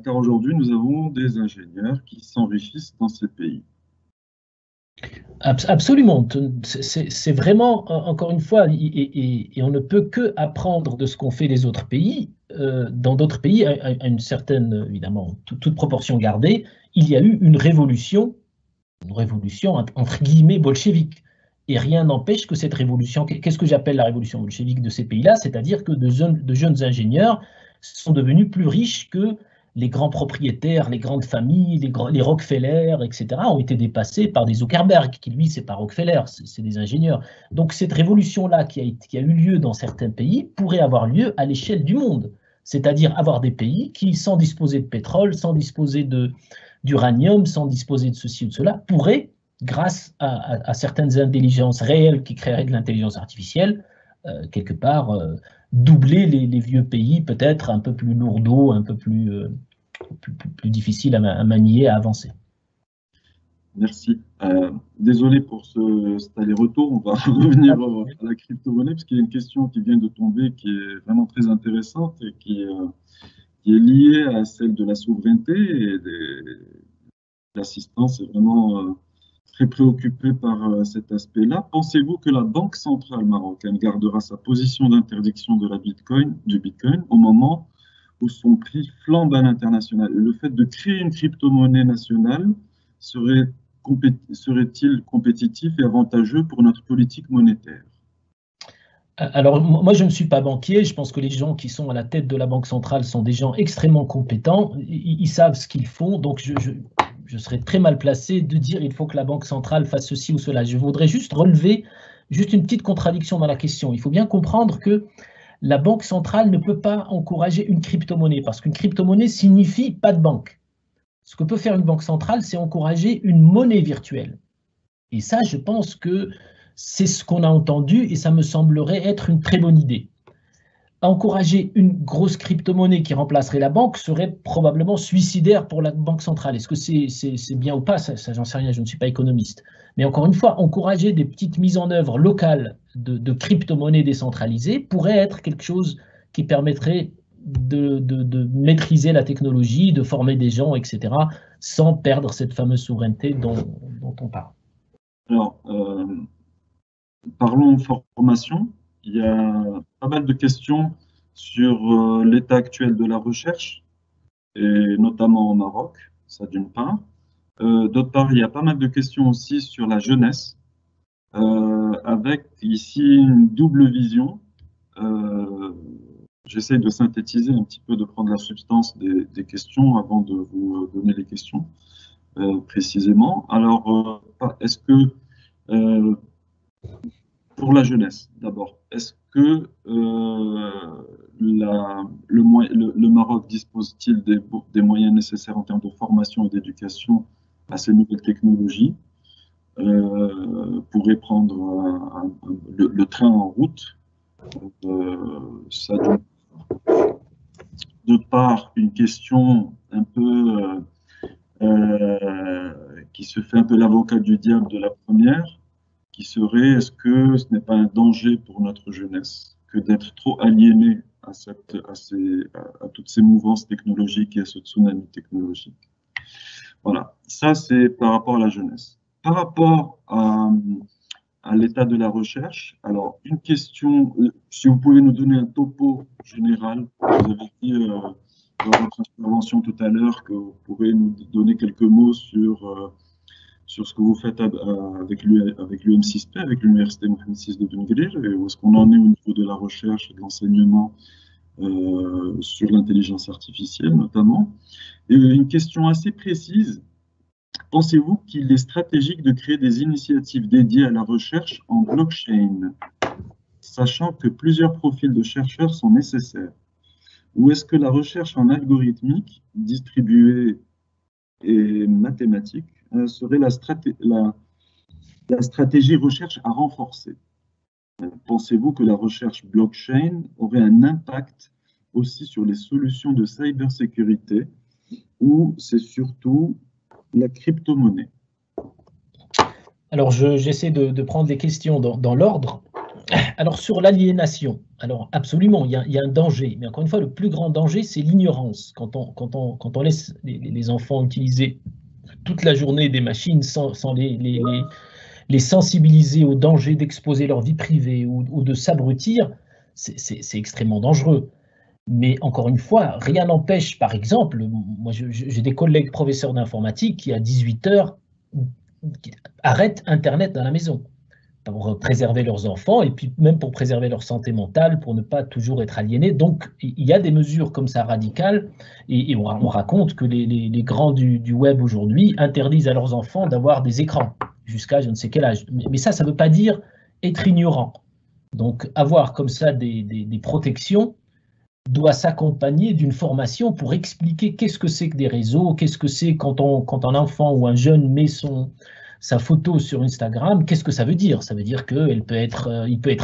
Car aujourd'hui, nous avons des ingénieurs qui s'enrichissent dans ces pays. Absolument. C'est vraiment, encore une fois, et on ne peut que apprendre de ce qu'ont fait les autres pays. Dans d'autres pays, à une certaine, évidemment, toute proportion gardée, il y a eu une révolution entre guillemets bolchevique. Et rien n'empêche que cette révolution, qu'est-ce que j'appelle la révolution bolchevique de ces pays-là? C'est-à-dire que de jeunes ingénieurs sont devenus plus riches que les grands propriétaires, les grandes familles, les Rockefeller, etc., ont été dépassés par des Zuckerberg, qui lui, c'est pas Rockefeller, c'est des ingénieurs. Donc cette révolution-là qui a eu lieu dans certains pays pourrait avoir lieu à l'échelle du monde. C'est-à-dire avoir des pays qui, sans disposer de pétrole, sans disposer d'uranium, sans disposer de ceci ou de cela, pourraient, grâce à certaines intelligences réelles qui créeraient de l'intelligence artificielle, quelque part, doubler les vieux pays, peut-être un peu plus lourdeaux, un peu plus difficiles à manier, à avancer. Merci. Désolé pour cet aller-retour. On va revenir à la crypto-monnaie, parce qu'il y a une question qui vient de tomber qui est vraiment très intéressante et qui est liée à celle de la souveraineté et de l'assistance. Est vraiment très préoccupé par cet aspect-là. Pensez-vous que la Banque centrale marocaine gardera sa position d'interdiction de du Bitcoin au moment où son prix flambe à l'international? Le fait de créer une crypto-monnaie nationale serait-il compétitif et avantageux pour notre politique monétaire? Alors, moi, je ne suis pas banquier. Je pense que les gens qui sont à la tête de la Banque centrale sont des gens extrêmement compétents. Ils savent ce qu'ils font. Donc, je serais très mal placé de dire il faut que la Banque centrale fasse ceci ou cela. Je voudrais juste relever une petite contradiction dans la question. Il faut bien comprendre que la Banque centrale ne peut pas encourager une crypto-monnaie, parce qu'une crypto-monnaie signifie pas de banque. Ce que peut faire une banque centrale, c'est encourager une monnaie virtuelle. Et ça, je pense que c'est ce qu'on a entendu et ça me semblerait être une très bonne idée. Encourager une grosse crypto-monnaie qui remplacerait la banque serait probablement suicidaire pour la Banque centrale. Est-ce que c'est bien ou pas? Ça j'en sais rien, je ne suis pas économiste. Mais encore une fois, encourager des petites mises en œuvre locales de crypto-monnaies décentralisées pourrait être quelque chose qui permettrait de maîtriser la technologie, de former des gens, etc., sans perdre cette fameuse souveraineté dont on parle. Alors, parlons formation. Il y a pas mal de questions sur l'état actuel de la recherche, et notamment au Maroc, ça d'une part. D'autre part, il y a pas mal de questions aussi sur la jeunesse, avec ici une double vision. J'essaie de synthétiser un petit peu, de prendre la substance des questions avant de vous donner les questions précisément. Alors, est-ce que pour la jeunesse, d'abord, est-ce que le Maroc dispose-t-il des moyens nécessaires en termes de formation et d'éducation à ces nouvelles technologies, pourrait prendre le train en route? Ça, d'autre part, une question un peu qui se fait un peu l'avocat du diable de la première, qui serait: est-ce que ce n'est pas un danger pour notre jeunesse que d'être trop aliéné à toutes ces mouvances technologiques et à ce tsunami technologique? Voilà, ça c'est par rapport à la jeunesse. Par rapport à l'état de la recherche, alors une question, si vous pouvez nous donner un topo général. Vous avez dit dans votre intervention tout à l'heure que vous pourrez nous donner quelques mots sur ce que vous faites avec l'UM6P, avec l'Université Mohamed VI de Ben Guerir, et où est-ce qu'on en est au niveau de la recherche et de l'enseignement sur l'intelligence artificielle notamment. Et une question assez précise: pensez-vous qu'il est stratégique de créer des initiatives dédiées à la recherche en blockchain, sachant que plusieurs profils de chercheurs sont nécessaires? Ou est-ce que la recherche en algorithmique distribuée et mathématique serait la stratégie recherche à renforcer? Pensez-vous que la recherche blockchain aurait un impact aussi sur les solutions de cybersécurité, ou c'est surtout la crypto-monnaie? Alors, j'essaie de prendre les questions dans l'ordre. Alors, sur l'aliénation, alors absolument, il y a un danger. Mais encore une fois, le plus grand danger, c'est l'ignorance. Quand on laisse les enfants utiliser toute la journée des machines sans les sensibiliser au danger d'exposer leur vie privée ou de s'abrutir, c'est extrêmement dangereux. Mais encore une fois, rien n'empêche, par exemple, moi j'ai des collègues professeurs d'informatique qui à 18 h arrêtent Internet dans la maison pour préserver leurs enfants et puis même pour préserver leur santé mentale, pour ne pas toujours être aliénés. Donc il y a des mesures comme ça radicales, et on raconte que les grands du web aujourd'hui interdisent à leurs enfants d'avoir des écrans jusqu'à je ne sais quel âge. Mais ça ne veut pas dire être ignorant. Donc avoir comme ça des protections doit s'accompagner d'une formation pour expliquer qu'est-ce que c'est que des réseaux, qu'est-ce que c'est quand un enfant ou un jeune met sa photo sur Instagram, qu'est-ce que ça veut dire? Ça veut dire qu'il peut être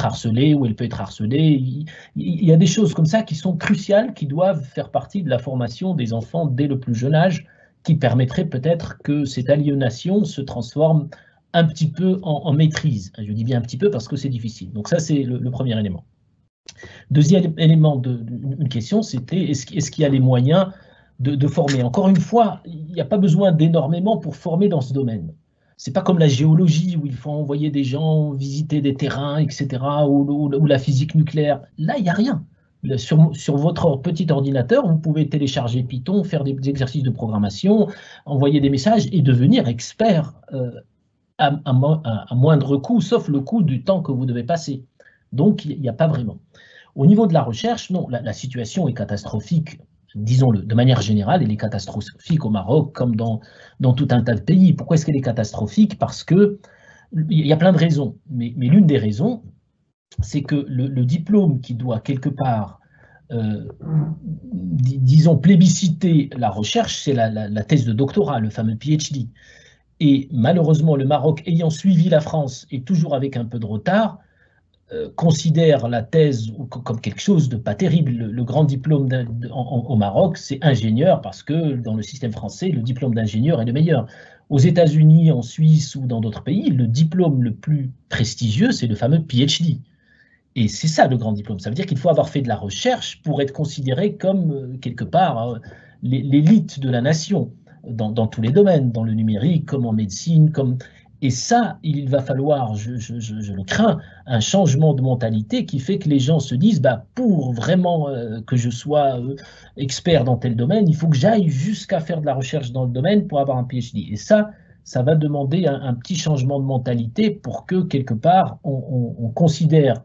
harcelé ou elle peut être harcelée. Il y a des choses comme ça qui sont cruciales, qui doivent faire partie de la formation des enfants dès le plus jeune âge, qui permettrait peut-être que cette aliénation se transforme un petit peu en maîtrise. Je dis bien un petit peu parce que c'est difficile. Donc ça, c'est le premier élément. Deuxième élément une question, c'était est-ce qu'il y a les moyens de former? Encore une fois, il n'y a pas besoin d'énormément pour former dans ce domaine. C'est pas comme la géologie où il faut envoyer des gens visiter des terrains, etc., ou la physique nucléaire. Là, il n'y a rien. Sur votre petit ordinateur, vous pouvez télécharger Python, faire des exercices de programmation, envoyer des messages et devenir expert à moindre coût, sauf le coût du temps que vous devez passer. Donc, il n'y a pas vraiment. Au niveau de la recherche, non, la situation est catastrophique, disons-le, de manière générale, elle est catastrophique au Maroc comme dans tout un tas de pays. Pourquoi est-ce qu'elle est catastrophique? Parce qu'il y a plein de raisons, mais l'une des raisons, c'est que le diplôme qui doit quelque part, disons, plébisciter la recherche, c'est la thèse de doctorat, le fameux PhD. Et malheureusement, le Maroc, ayant suivi la France et toujours avec un peu de retard, considère la thèse comme quelque chose de pas terrible. Le grand diplôme au Maroc, c'est ingénieur, parce que dans le système français, le diplôme d'ingénieur est le meilleur. Aux États-Unis, en Suisse ou dans d'autres pays, le diplôme le plus prestigieux, c'est le fameux PhD. Et c'est ça le grand diplôme. Ça veut dire qu'il faut avoir fait de la recherche pour être considéré comme, quelque part, l'élite de la nation, dans tous les domaines, dans le numérique, comme en médecine, comme... Et ça, il va falloir, je le crains, un changement de mentalité qui fait que les gens se disent, bah, pour vraiment que je sois expert dans tel domaine, il faut que j'aille jusqu'à faire de la recherche dans le domaine pour avoir un PhD. Et ça va demander un petit changement de mentalité pour que, quelque part, on considère,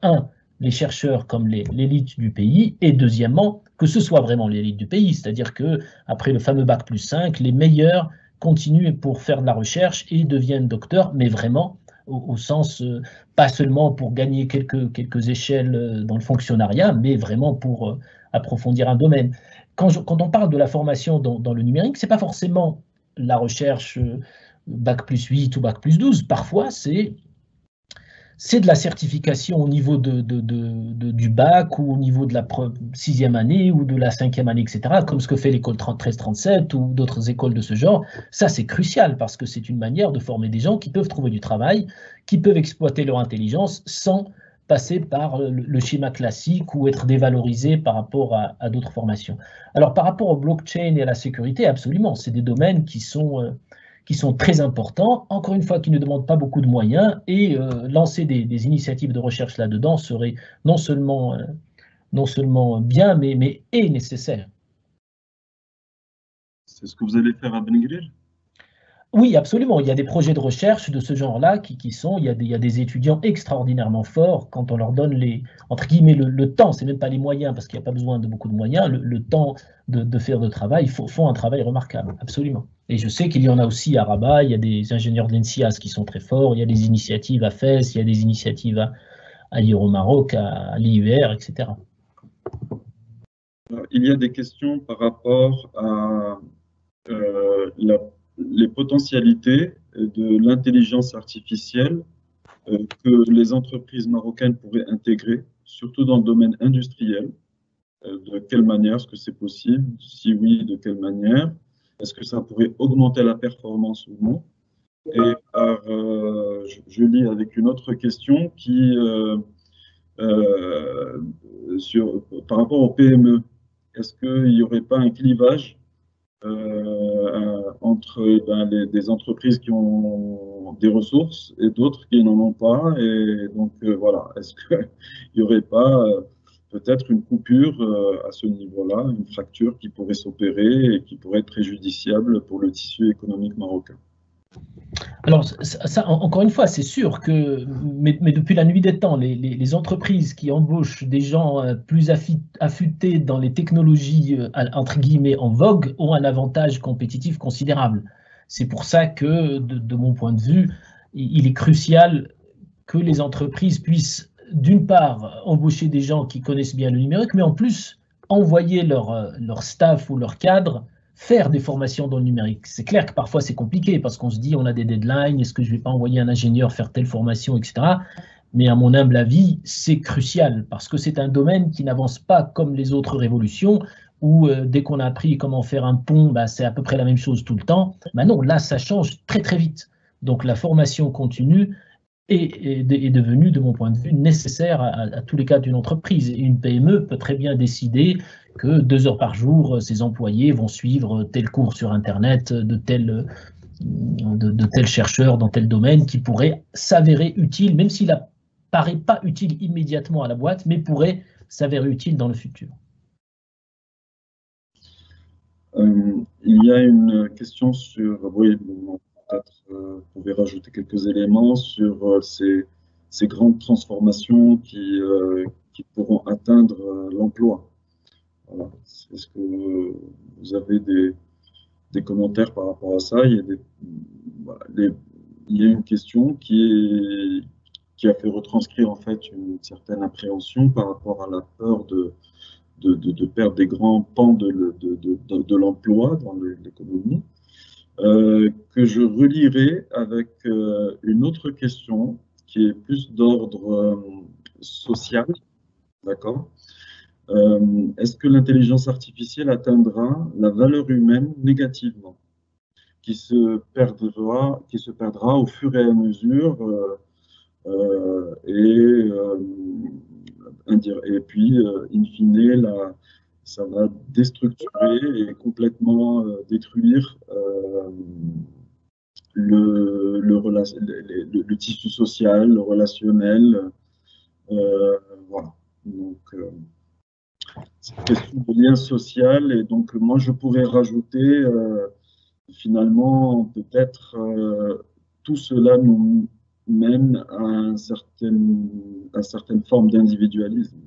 les chercheurs comme l'élite du pays, et deuxièmement, que ce soit vraiment l'élite du pays, c'est-à-dire qu'après le fameux Bac+5, les meilleurs continuent pour faire de la recherche et deviennent docteurs, mais vraiment au sens, pas seulement pour gagner quelques échelles dans le fonctionnariat, mais vraiment pour approfondir un domaine. Quand on parle de la formation dans le numérique, ce n'est pas forcément la recherche Bac+8 ou Bac+12, parfois c'est de la certification au niveau du bac ou au niveau de la 6e année ou de la 5e année, etc., comme ce que fait l'école 1337 ou d'autres écoles de ce genre. Ça, c'est crucial parce que c'est une manière de former des gens qui peuvent trouver du travail, qui peuvent exploiter leur intelligence sans passer par le schéma classique ou être dévalorisés par rapport à d'autres formations. Alors, par rapport au blockchain et à la sécurité, absolument, c'est des domaines qui sont très importants, encore une fois, qui ne demandent pas beaucoup de moyens, et lancer des initiatives de recherche là-dedans serait non seulement bien, mais est nécessaire. C'est ce que vous allez faire à Ben Guerir? Oui, absolument. Il y a des projets de recherche de ce genre-là il y a des étudiants extraordinairement forts quand on leur donne entre guillemets, le temps, c'est même pas les moyens, parce qu'il n'y a pas besoin de beaucoup de moyens, le temps de faire le travail, font un travail remarquable, absolument. Et je sais qu'il y en a aussi à Rabat, il y a des ingénieurs de l'ENSIAS qui sont très forts, il y a des initiatives à Fès, il y a des initiatives ailleurs au Maroc, à l'IUR, etc. Il y a des questions par rapport à les potentialités de l'intelligence artificielle que les entreprises marocaines pourraient intégrer, surtout dans le domaine industriel. De quelle manière est-ce que c'est possible? Si oui, de quelle manière? Est-ce que ça pourrait augmenter la performance ou non? Et je lis avec une autre question qui, par rapport aux PME, est-ce qu'il n'y aurait pas un clivage entre des entreprises qui ont des ressources et d'autres qui n'en ont pas? Et donc, voilà, est-ce qu'il n'y aurait pas peut-être une coupure à ce niveau-là, une fracture qui pourrait s'opérer et qui pourrait être préjudiciable pour le tissu économique marocain? Alors, ça, encore une fois, c'est sûr que, mais depuis la nuit des temps, les entreprises qui embauchent des gens plus affûtés dans les technologies, entre guillemets, en vogue, ont un avantage compétitif considérable. C'est pour ça que, de mon point de vue, il est crucial que les entreprises puissent, d'une part, embaucher des gens qui connaissent bien le numérique, mais en plus, envoyer leur staff ou leur cadre faire des formations dans le numérique. C'est clair que parfois c'est compliqué parce qu'on se dit on a des deadlines, est-ce que je ne vais pas envoyer un ingénieur faire telle formation, etc. Mais à mon humble avis, c'est crucial parce que c'est un domaine qui n'avance pas comme les autres révolutions où dès qu'on a appris comment faire un pont, bah, c'est à peu près la même chose tout le temps. Bah non, là, ça change très très vite. Donc la formation continue est devenue, de mon point de vue, nécessaire à tous les cas d'une entreprise. Et une PME peut très bien décider que 2 heures par jour, ses employés vont suivre tel cours sur Internet de tel chercheur dans tel domaine qui pourrait s'avérer utile, même s'il n'apparaît pas utile immédiatement à la boîte, mais pourrait s'avérer utile dans le futur. Il y a une question sur, oui, peut-être vous pouvez rajouter quelques éléments sur ces grandes transformations qui pourront atteindre l'emploi. Voilà. Est-ce que vous avez des commentaires par rapport à ça? Il y a une question qui a fait retranscrire en fait une certaine appréhension par rapport à la peur de perdre des grands pans de l'emploi dans l'économie, que je relirai avec une autre question qui est plus d'ordre social, d'accord? Est-ce que l'intelligence artificielle atteindra la valeur humaine négativement, qui se perdra au fur et à mesure et puis, in fine, ça va déstructurer et complètement détruire le tissu social, le relationnel. Voilà. Donc, c'est une question de lien social. Et donc, moi, je pourrais rajouter, finalement, peut-être, tout cela nous mène à une certaine forme d'individualisme.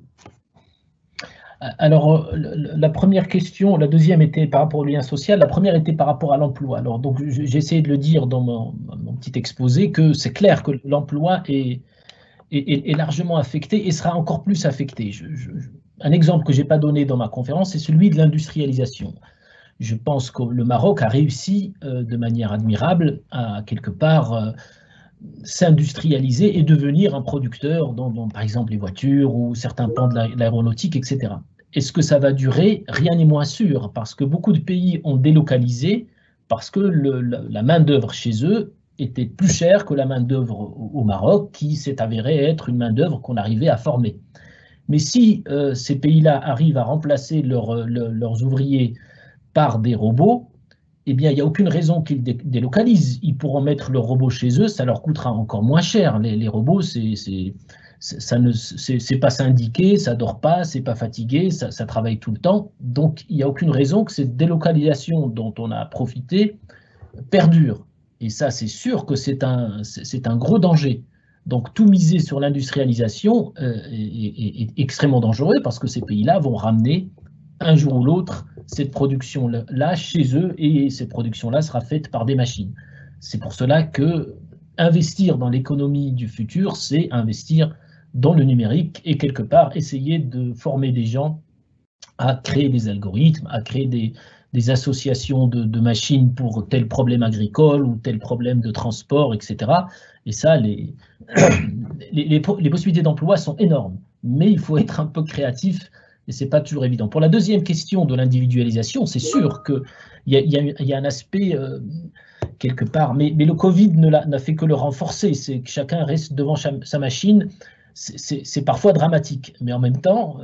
Alors, la première question, la deuxième était par rapport au lien social, la première était par rapport à l'emploi. Alors, donc, j'ai essayé de le dire dans mon petit exposé que c'est clair que l'emploi est largement affecté et sera encore plus affecté. Un exemple que je n'ai pas donné dans ma conférence, c'est celui de l'industrialisation. Je pense que le Maroc a réussi de manière admirable à quelque part s'industrialiser et devenir un producteur dans, par exemple, les voitures ou certains pans de l'aéronautique, etc. Est-ce que ça va durer? Rien n'est moins sûr, parce que beaucoup de pays ont délocalisé, parce que la main-d'œuvre chez eux était plus chère que la main-d'œuvre au Maroc, qui s'est avérée être une main-d'œuvre qu'on arrivait à former. Mais si ces pays-là arrivent à remplacer leurs ouvriers par des robots, eh bien, il n'y a aucune raison qu'ils délocalisent. Ils pourront mettre leurs robots chez eux, ça leur coûtera encore moins cher. Les robots, c'est pas syndiqué, ça dort pas, c'est pas fatigué, ça travaille tout le temps. Donc, il n'y a aucune raison que cette délocalisation dont on a profité perdure. Et ça, c'est sûr que c'est un gros danger. Donc, tout miser sur l'industrialisation est extrêmement dangereux parce que ces pays-là vont ramener un jour ou l'autre cette production-là chez eux et cette production-là sera faite par des machines. C'est pour cela que investir dans l'économie du futur, c'est investir dans le numérique et quelque part essayer de former des gens à créer des algorithmes, à créer des associations de machines pour tel problème agricole ou tel problème de transport, etc. Et ça, les possibilités d'emploi sont énormes, mais il faut être un peu créatif et ce n'est pas toujours évident. Pour la deuxième question de l'individualisation, c'est sûr qu'il y a un aspect quelque part, mais le Covid n'a fait que le renforcer, c'est que chacun reste devant sa machine. C'est parfois dramatique, mais en même temps,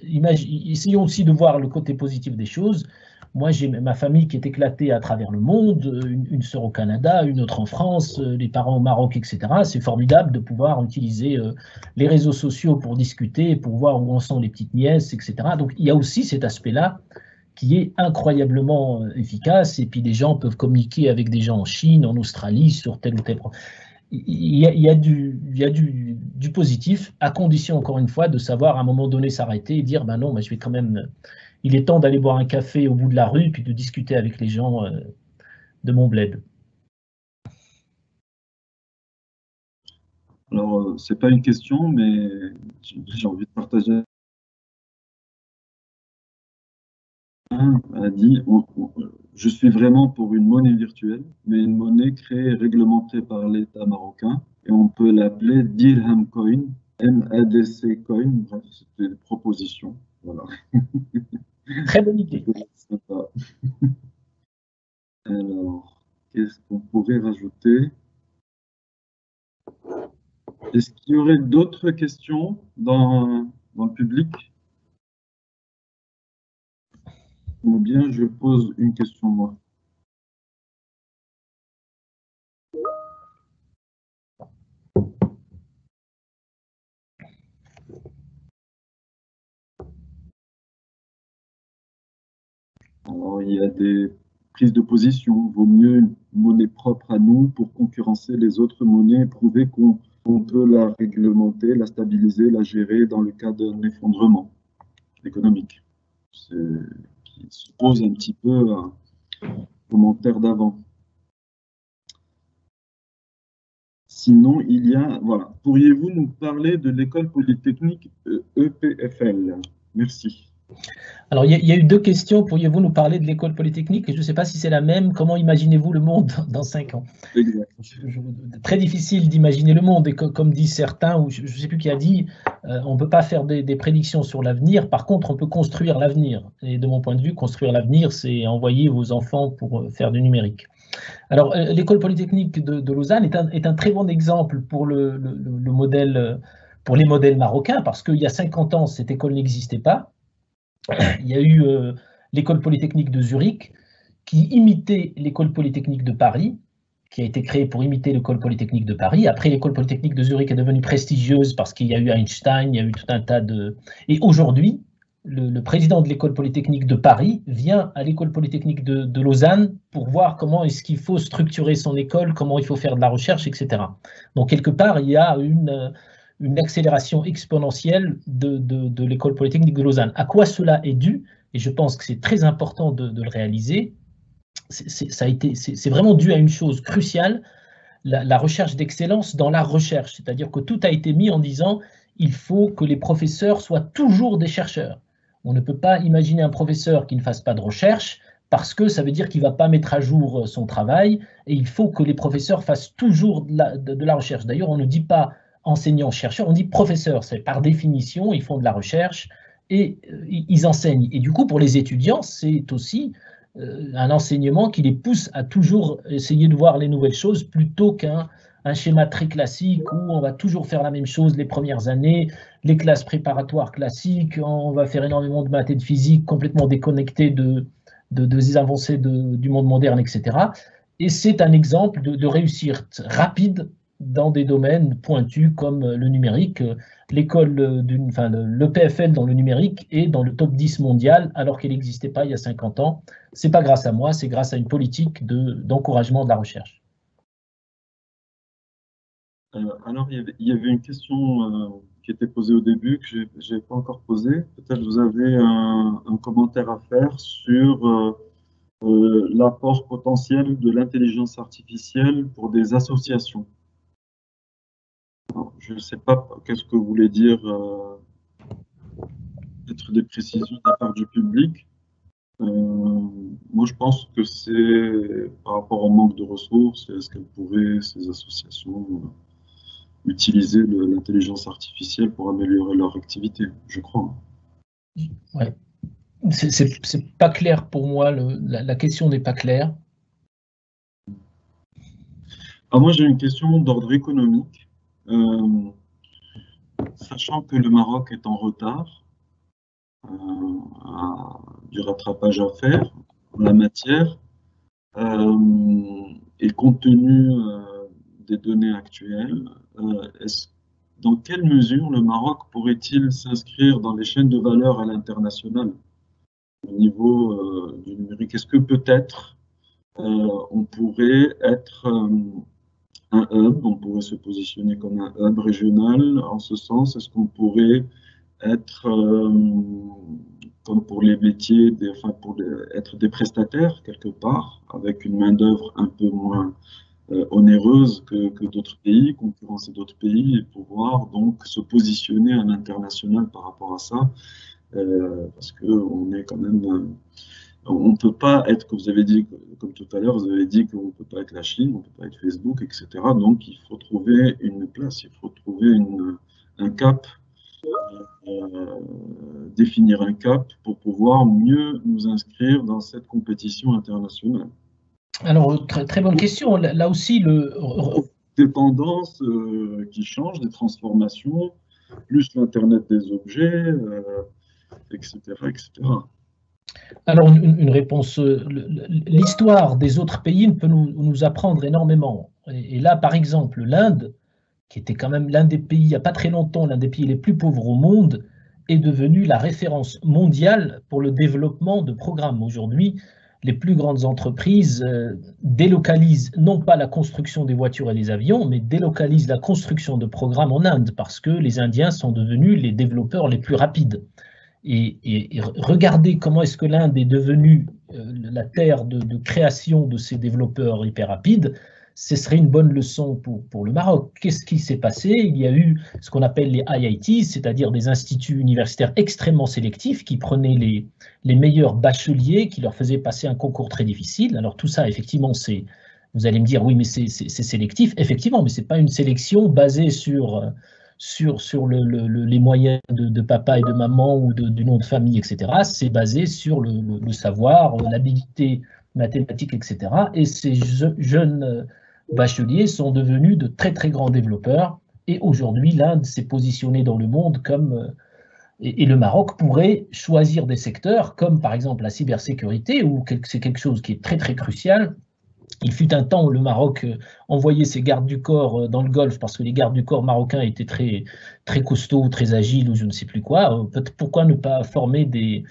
essayons aussi de voir le côté positif des choses. Moi, j'ai ma famille qui est éclatée à travers le monde, une sœur au Canada, une autre en France, les parents au Maroc, etc. C'est formidable de pouvoir utiliser les réseaux sociaux pour discuter, pour voir où en sont les petites nièces, etc. Donc, il y a aussi cet aspect-là qui est incroyablement efficace. Et puis, des gens peuvent communiquer avec des gens en Chine, en Australie, sur tel ou tel problème. Il y a du positif, à condition, encore une fois, de savoir à un moment donné s'arrêter et dire, ben non, je vais quand même... Il est temps d'aller boire un café au bout de la rue, puis de discuter avec les gens de mon bled. Alors, ce n'est pas une question, mais j'ai envie de partager. A dit, je suis vraiment pour une monnaie virtuelle, mais une monnaie créée et réglementée par l'État marocain, et on peut l'appeler Dirham Coin, MADC Coin, bref, c'était une proposition. Voilà. Très bonne idée. Sympa. Alors, qu'est-ce qu'on pourrait rajouter? Est-ce qu'il y aurait d'autres questions dans le public? Ou bien je pose une question moi? Alors, il y a des prises de position. Vaut mieux une monnaie propre à nous pour concurrencer les autres monnaies et prouver qu'on peut la réglementer, la stabiliser, la gérer dans le cas d'un effondrement économique. Qui suppose un petit peu un commentaire d'avant. Sinon, il y a, voilà, pourriez-vous nous parler de l'école polytechnique EPFL? Merci. Alors, il y a eu deux questions. Pourriez-vous nous parler de l'école polytechnique? Et je ne sais pas si c'est la même. Comment imaginez-vous le monde dans 5 ans? Exact. Très difficile d'imaginer le monde. Et comme disent certains, ou je ne sais plus qui a dit, on ne peut pas faire des prédictions sur l'avenir. Par contre, on peut construire l'avenir. Et de mon point de vue, construire l'avenir, c'est envoyer vos enfants pour faire du numérique. Alors, l'école polytechnique de Lausanne est un très bon exemple pour le modèle, pour les modèles marocains, parce qu'il y a 50 ans, cette école n'existait pas. Il y a eu l'école polytechnique de Zurich, qui imitait l'école polytechnique de Paris, qui a été créée pour imiter l'école polytechnique de Paris. Après, l'école polytechnique de Zurich est devenue prestigieuse parce qu'il y a eu Einstein, il y a eu tout un tas de... Et aujourd'hui, le président de l'école polytechnique de Paris vient à l'école polytechnique de Lausanne pour voir comment est-ce qu'il faut structurer son école, comment il faut faire de la recherche, etc. Donc, quelque part, il y a une accélération exponentielle de l'école polytechnique de Lausanne. À quoi cela est dû? Et je pense que c'est très important de le réaliser. C'est vraiment dû à une chose cruciale, la recherche d'excellence dans la recherche. C'est-à-dire que tout a été mis en disant il faut que les professeurs soient toujours des chercheurs. On ne peut pas imaginer un professeur qui ne fasse pas de recherche parce que ça veut dire qu'il ne va pas mettre à jour son travail et il faut que les professeurs fassent toujours de la recherche. D'ailleurs, on ne dit pas enseignants-chercheurs, on dit professeurs. C'est par définition, ils font de la recherche et ils enseignent. Et du coup, pour les étudiants, c'est aussi un enseignement qui les pousse à toujours essayer de voir les nouvelles choses plutôt qu'un schéma très classique où on va toujours faire la même chose les premières années, les classes préparatoires classiques, on va faire énormément de maths et de physique complètement déconnectés des avancées du monde moderne, etc. Et c'est un exemple de réussite rapide dans des domaines pointus comme le numérique. L'EPFL dans le numérique est dans le top 10 mondial alors qu'elle n'existait pas il y a 50 ans. Ce n'est pas grâce à moi, c'est grâce à une politique d'encouragement de la recherche. Alors, il y avait une question qui était posée au début que je n'ai pas encore posée. Peut-être vous avez un commentaire à faire sur l'apport potentiel de l'intelligence artificielle pour des associations. Alors, je ne sais pas qu'est-ce que vous voulez dire, peut-être des précisions de la part du public. Moi, je pense que c'est par rapport au manque de ressources, est-ce qu'elles pourraient, ces associations, utiliser l'intelligence artificielle pour améliorer leur activité, je crois. Ouais. C'est pas clair pour moi, la question n'est pas claire. Alors moi, j'ai une question d'ordre économique. Sachant que le Maroc est en retard, a du rattrapage à faire en la matière, et compte tenu des données actuelles, dans quelle mesure le Maroc pourrait-il s'inscrire dans les chaînes de valeur à l'international au niveau du numérique? Est-ce que peut-être on pourrait être un hub, on pourrait se positionner comme un hub régional en ce sens? Est-ce qu'on pourrait être, comme pour les métiers, être des prestataires quelque part, avec une main-d'œuvre un peu moins onéreuse que d'autres pays, concurrencer d'autres pays et pouvoir donc se positionner à l'international par rapport à ça, parce qu'on est quand même, on ne peut pas être, comme vous avez dit, comme tout à l'heure, vous avez dit qu'on ne peut pas être la Chine, on ne peut pas être Facebook, etc. Donc il faut trouver une place, il faut trouver un cap, définir un cap pour pouvoir mieux nous inscrire dans cette compétition internationale? Alors, très bonne question. Là aussi, des tendances qui changent, des transformations, plus l'Internet des objets, etc., etc. Alors, une réponse, l'histoire des autres pays peut nous apprendre énormément. Et là, par exemple, l'Inde, qui était quand même l'un des pays, il n'y a pas très longtemps, l'un des pays les plus pauvres au monde, est devenue la référence mondiale pour le développement de programmes. Aujourd'hui, les plus grandes entreprises délocalisent non pas la construction des voitures et des avions, mais délocalisent la construction de programmes en Inde, parce que les Indiens sont devenus les développeurs les plus rapides. Et regardez comment est-ce que l'Inde est devenue la terre de création de ces développeurs hyper rapides. Ce serait une bonne leçon pour le Maroc. Qu'est-ce qui s'est passé? Il y a eu ce qu'on appelle les IIT, c'est-à-dire des instituts universitaires extrêmement sélectifs qui prenaient les meilleurs bacheliers, qui leur faisaient passer un concours très difficile. Alors tout ça, effectivement, vous allez me dire, oui, mais c'est sélectif. Effectivement, mais ce n'est pas une sélection basée sur les moyens de papa et de maman ou du nom de famille, etc. C'est basé sur le savoir, l'habilité mathématique, etc. Et ces jeunes bacheliers sont devenus de très très grands développeurs. Et aujourd'hui, l'Inde s'est positionnée dans le monde comme... et le Maroc pourrait choisir des secteurs comme par exemple la cybersécurité, où c'est quelque chose qui est très très crucial. Il fut un temps où le Maroc envoyait ses gardes du corps dans le Golfe parce que les gardes du corps marocains étaient très, très costauds, très agiles ou je ne sais plus quoi. Pourquoi ne pas former des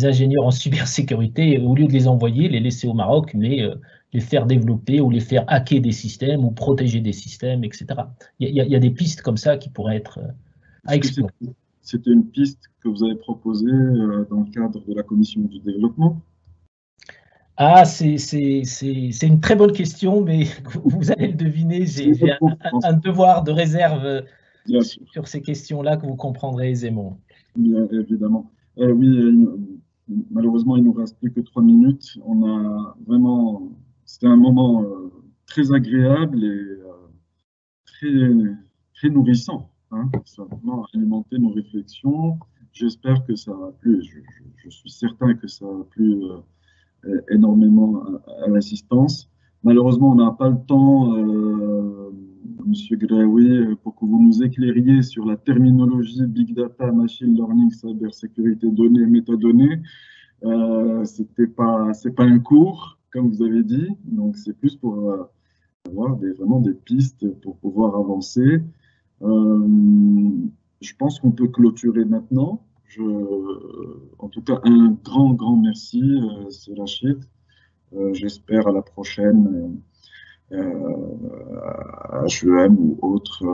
ingénieurs en cybersécurité au lieu de les envoyer, les laisser au Maroc, mais les faire développer ou les faire hacker des systèmes ou protéger des systèmes, etc. Il y a des pistes comme ça qui pourraient être à explorer. C'était une piste que vous avez proposée dans le cadre de la commission du développement? Ah, c'est une très bonne question, mais vous allez le deviner, j'ai un devoir de réserve sur ces questions-là que vous comprendrez aisément. Bien évidemment. Oui, malheureusement, il ne nous reste plus que 3 minutes. On a vraiment, c'était un moment très agréable et très nourrissant. Hein. Ça a vraiment alimenté nos réflexions. J'espère que ça a plu. Je suis certain que ça a plu énormément à l'assistance. Malheureusement, on n'a pas le temps, Monsieur Graoui, pour que vous nous éclairiez sur la terminologie Big Data, Machine Learning, Cybersécurité, données, métadonnées. C'est pas un cours, comme vous avez dit, donc c'est plus pour avoir vraiment des pistes pour pouvoir avancer. Je pense qu'on peut clôturer maintenant. En tout cas, un grand merci, Rachid. J'espère à la prochaine à HEM ou autre.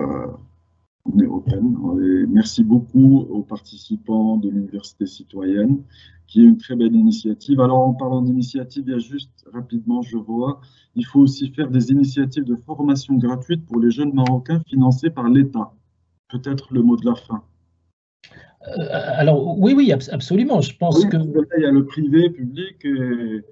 On est open. Et merci beaucoup aux participants de l'Université citoyenne, qui est une très belle initiative. Alors, en parlant d'initiative, il y a juste rapidement, je vois, il faut aussi faire des initiatives de formation gratuite pour les jeunes Marocains financées par l'État. Peut-être le mot de la fin. Alors, oui, absolument. Je pense que... Il y a le privé, public, et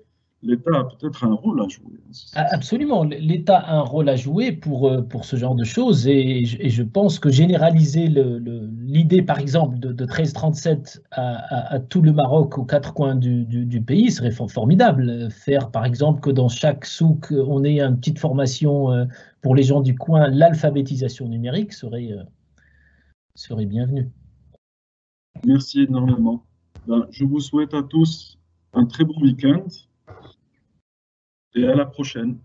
l'État a peut-être un rôle à jouer. Absolument. L'État a un rôle à jouer pour ce genre de choses et je pense que généraliser l'idée, par exemple, de 1337 à tout le Maroc, aux 4 coins du pays, serait formidable. Faire, par exemple, que dans chaque souk, on ait une petite formation pour les gens du coin, l'alphabétisation numérique serait bienvenue. Merci énormément. Je vous souhaite à tous un très bon week-end et à la prochaine.